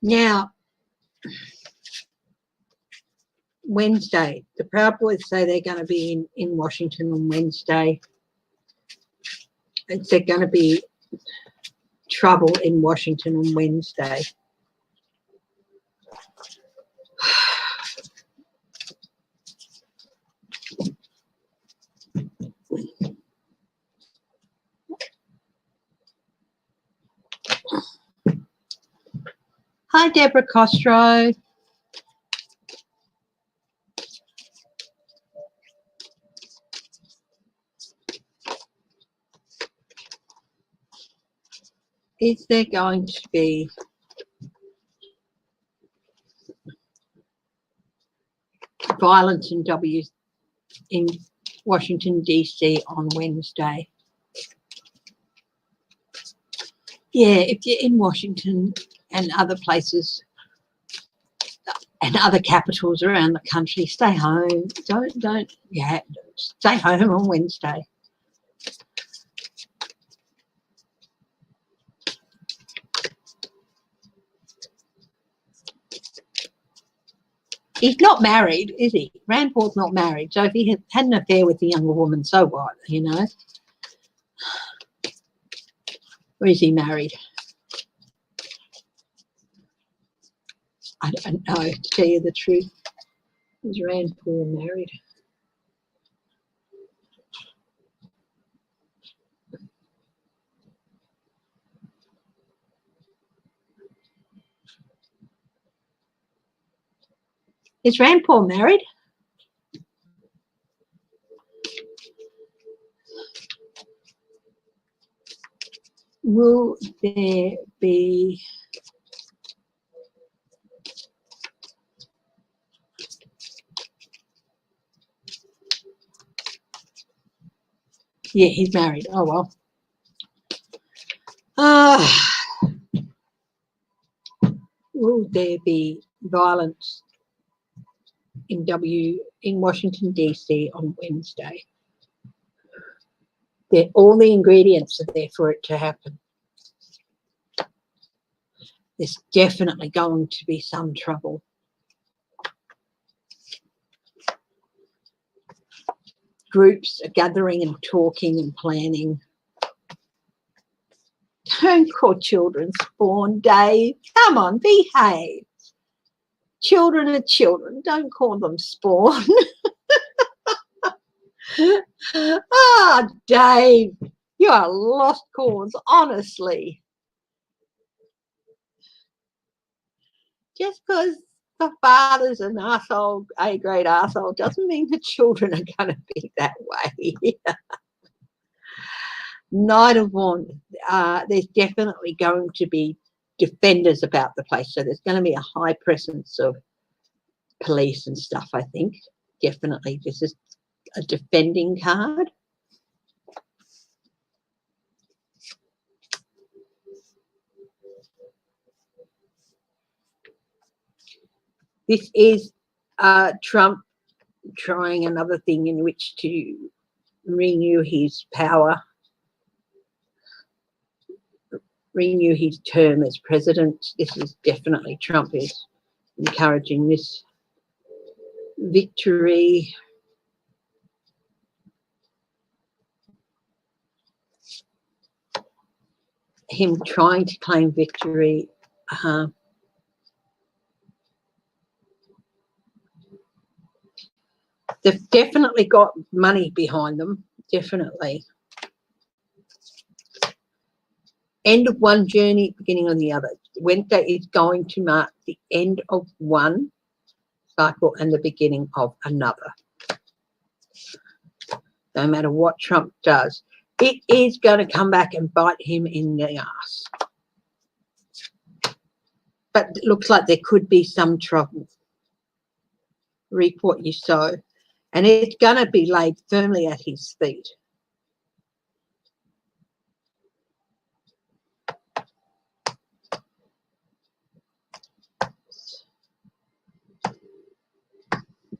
Now, Wednesday, the Proud Boys say they're going to be in Washington on Wednesday. They're going to be trouble in Washington on Wednesday. Hi, Deborah Costro. Is there going to be violence in Washington, D.C. on Wednesday? Yeah, if you're in Washington and other places and other capitals around the country, stay home. Don't stay home on Wednesday. He's not married, is he? Rand Paul's not married. So if he had an affair with a younger woman, so what, you know? Or is he married? I don't know, to tell you the truth. Is Rand Paul married? Is Rand Paul married? Will there be yeah, he's married. Oh well. Will there be violence in Washington, D.C. on Wednesday. All the ingredients are there for it to happen. There's definitely going to be some trouble. Groups are gathering and talking and planning. Don't call children spawn, Dave. Come on, behave. Children are children. Don't call them spawn. Ah, Dave, you are lost cause, honestly. Just because the father's an arsehole, A-grade arsehole, doesn't mean the children are going to be that way. Night of warned, there's definitely going to be defenders about the place. So there's going to be a high presence of police and stuff, I think. Definitely. This is a defending card. This is Trump trying another thing in which to renew his power, renew his term as president. This is definitely Trump is encouraging this victory. Him trying to claim victory. They've definitely got money behind them, definitely. End of one journey, beginning on the other. Wednesday is going to mark the end of one cycle and the beginning of another. No matter what Trump does, it is going to come back and bite him in the ass. But it looks like there could be some trouble. Reap what you sow. And it's going to be laid firmly at his feet.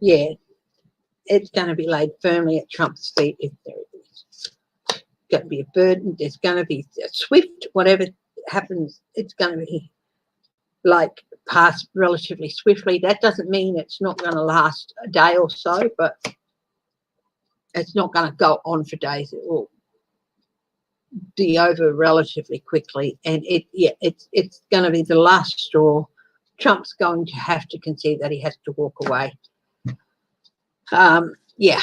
Yeah, it's going to be laid firmly at Trump's feet if there is. Going to be a burden. There's going to be a swift, whatever happens, it's going to be like pass relatively swiftly. That doesn't mean it's not going to last a day or so, but it's not going to go on for days. It will be over relatively quickly, and it's going to be the last straw. Trump's going to have to concede that he has to walk away. Yeah.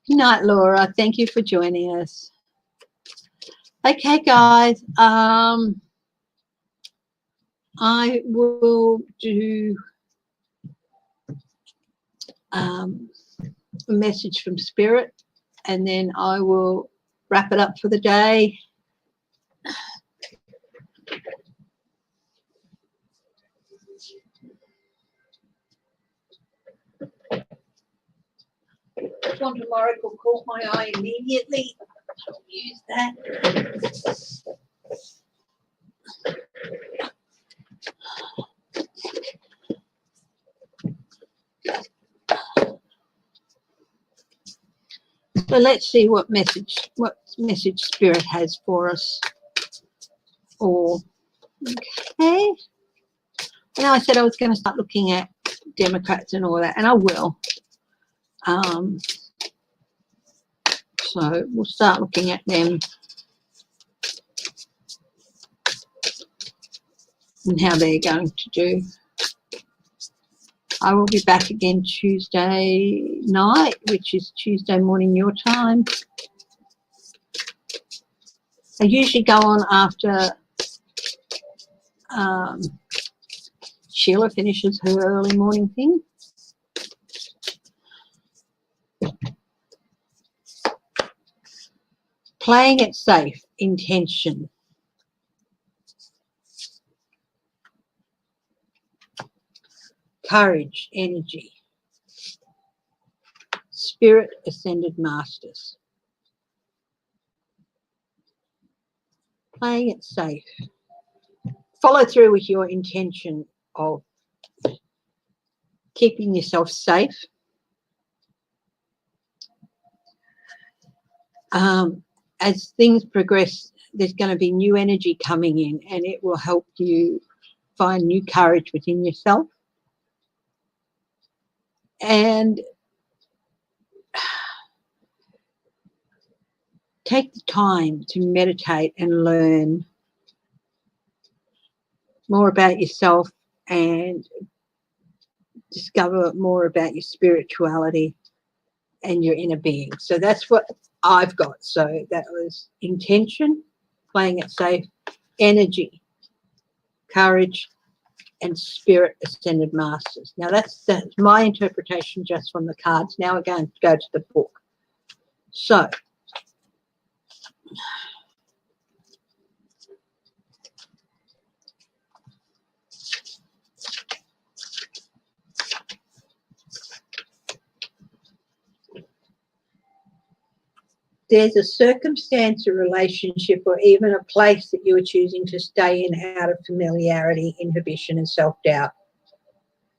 Good night, Laura. Thank you for joining us. Okay, guys. I will do a message from Spirit, and then I will wrap it up for the day. Quantum Oracle caught my eye immediately. I'll use that. So let's see what message Spirit has for us. Or okay. I know I said I was going to start looking at Democrats and all that, and I will. So we'll start looking at them and how they're going to do. I will be back again Tuesday night, which is Tuesday morning your time. I usually go on after Sheila finishes her early morning thing. Playing it safe, intention. Courage, energy. Spirit, ascended masters. Playing it safe. Follow through with your intention of keeping yourself safe. As things progress, there's going to be new energy coming in, and it will help you find new courage within yourself. And take the time to meditate and learn more about yourself and discover more about your spirituality and your inner being. So that's what I've got. So that was intention, playing it safe, energy, courage, and spirit, ascended masters. Now that's my interpretation just from the cards. Now we're going to go to the book. So there's a circumstance, a relationship, or even a place that you are choosing to stay in out of familiarity, inhibition, and self-doubt.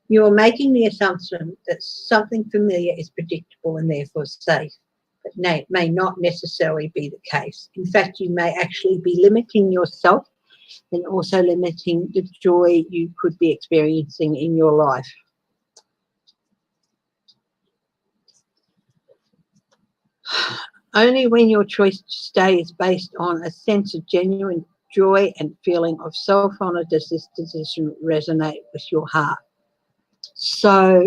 You are making the assumption that something familiar is predictable and therefore safe, but may not necessarily be the case. In fact, you may actually be limiting yourself and also limiting the joy you could be experiencing in your life. Only when your choice to stay is based on a sense of genuine joy and feeling of self-honour does this decision resonate with your heart. So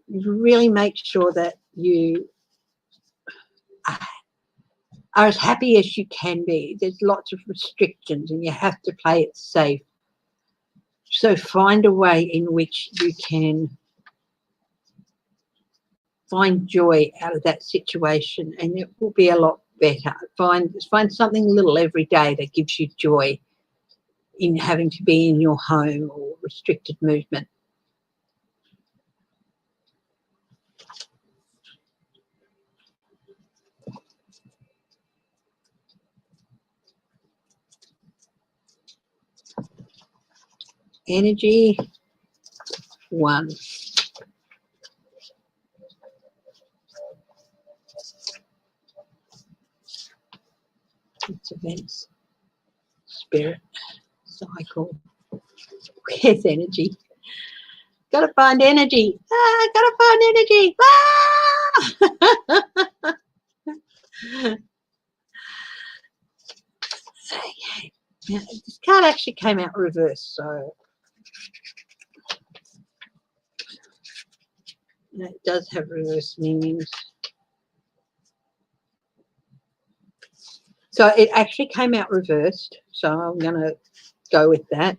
really make sure that you are as happy as you can be. There's lots of restrictions and you have to play it safe. So find a way in which you can find joy out of that situation, and it will be a lot better. Find something little every day that gives you joy in having to be in your home or restricted movement. Energy 1. It's events, spirit, cycle. Where's energy? Gotta find energy. Gotta find energy. Okay. Now, this card actually came out reversed, so it does have reverse meanings. So it actually came out reversed, so I'm going to go with that.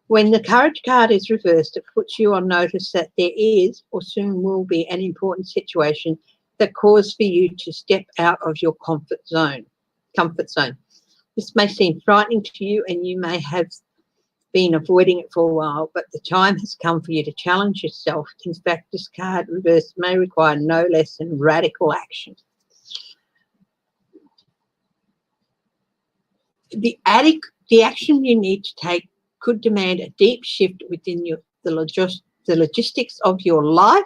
When the courage card is reversed, it puts you on notice that there is or soon will be an important situation that calls for you to step out of your comfort zone. This may seem frightening to you and you may have been avoiding it for a while, but the time has come for you to challenge yourself. In fact, this card reversed may require no less than radical action. The action you need to take could demand a deep shift within the logistics of your life,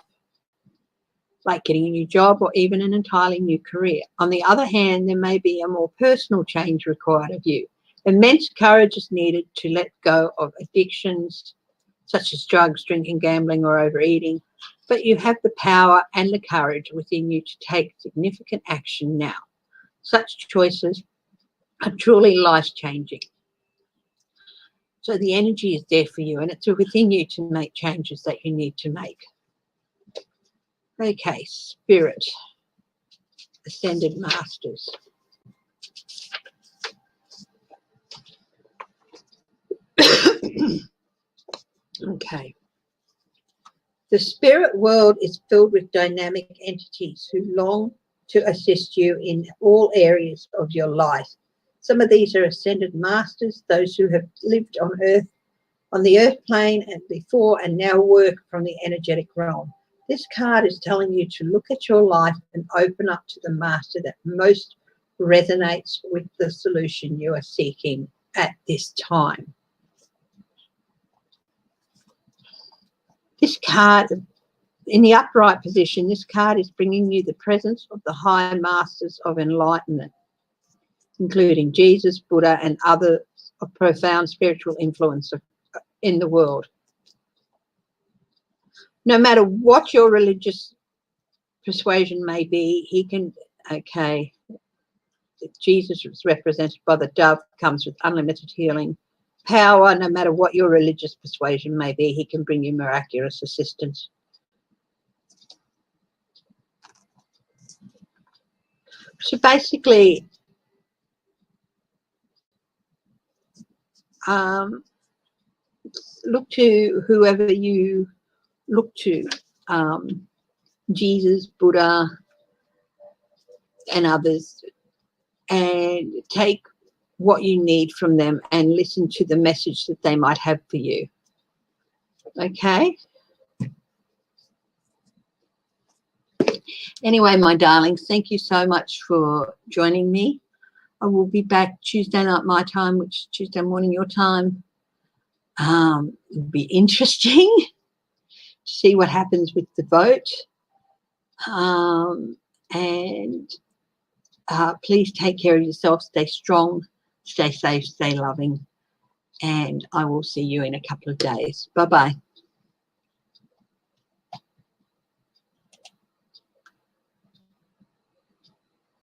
like getting a new job or even an entirely new career. On the other hand, there may be a more personal change required of you. Immense courage is needed to let go of addictions such as drugs, drinking, gambling, or overeating, but you have the power and the courage within you to take significant action now. Such choices are truly life-changing. So the energy is there for you, and it's within you to make changes that you need to make. Okay, spirit, ascended masters. Okay. The spirit world is filled with dynamic entities who long to assist you in all areas of your life. Some of these are ascended masters, those who have lived on earth, on the earth plane and before, and now work from the energetic realm. This card is telling you to look at your life and open up to the master that most resonates with the solution you are seeking at this time. This card, in the upright position, this card is bringing you the presence of the high masters of enlightenment, including Jesus, Buddha, and others of profound spiritual influence in the world. No matter what your religious persuasion may be, he can, okay, Jesus is represented by the dove, comes with unlimited healing power. No matter what your religious persuasion may be, he can bring you miraculous assistance. So basically, look to whoever you look to, Jesus, Buddha, and others, and take what you need from them and listen to the message that they might have for you. Okay? Anyway, my darlings, thank you so much for joining me. I will be back Tuesday night my time, which is Tuesday morning your time. It'll be interesting to see what happens with the vote. Please take care of yourself. Stay strong, stay safe, stay loving. And I will see you in a couple of days. Bye-bye.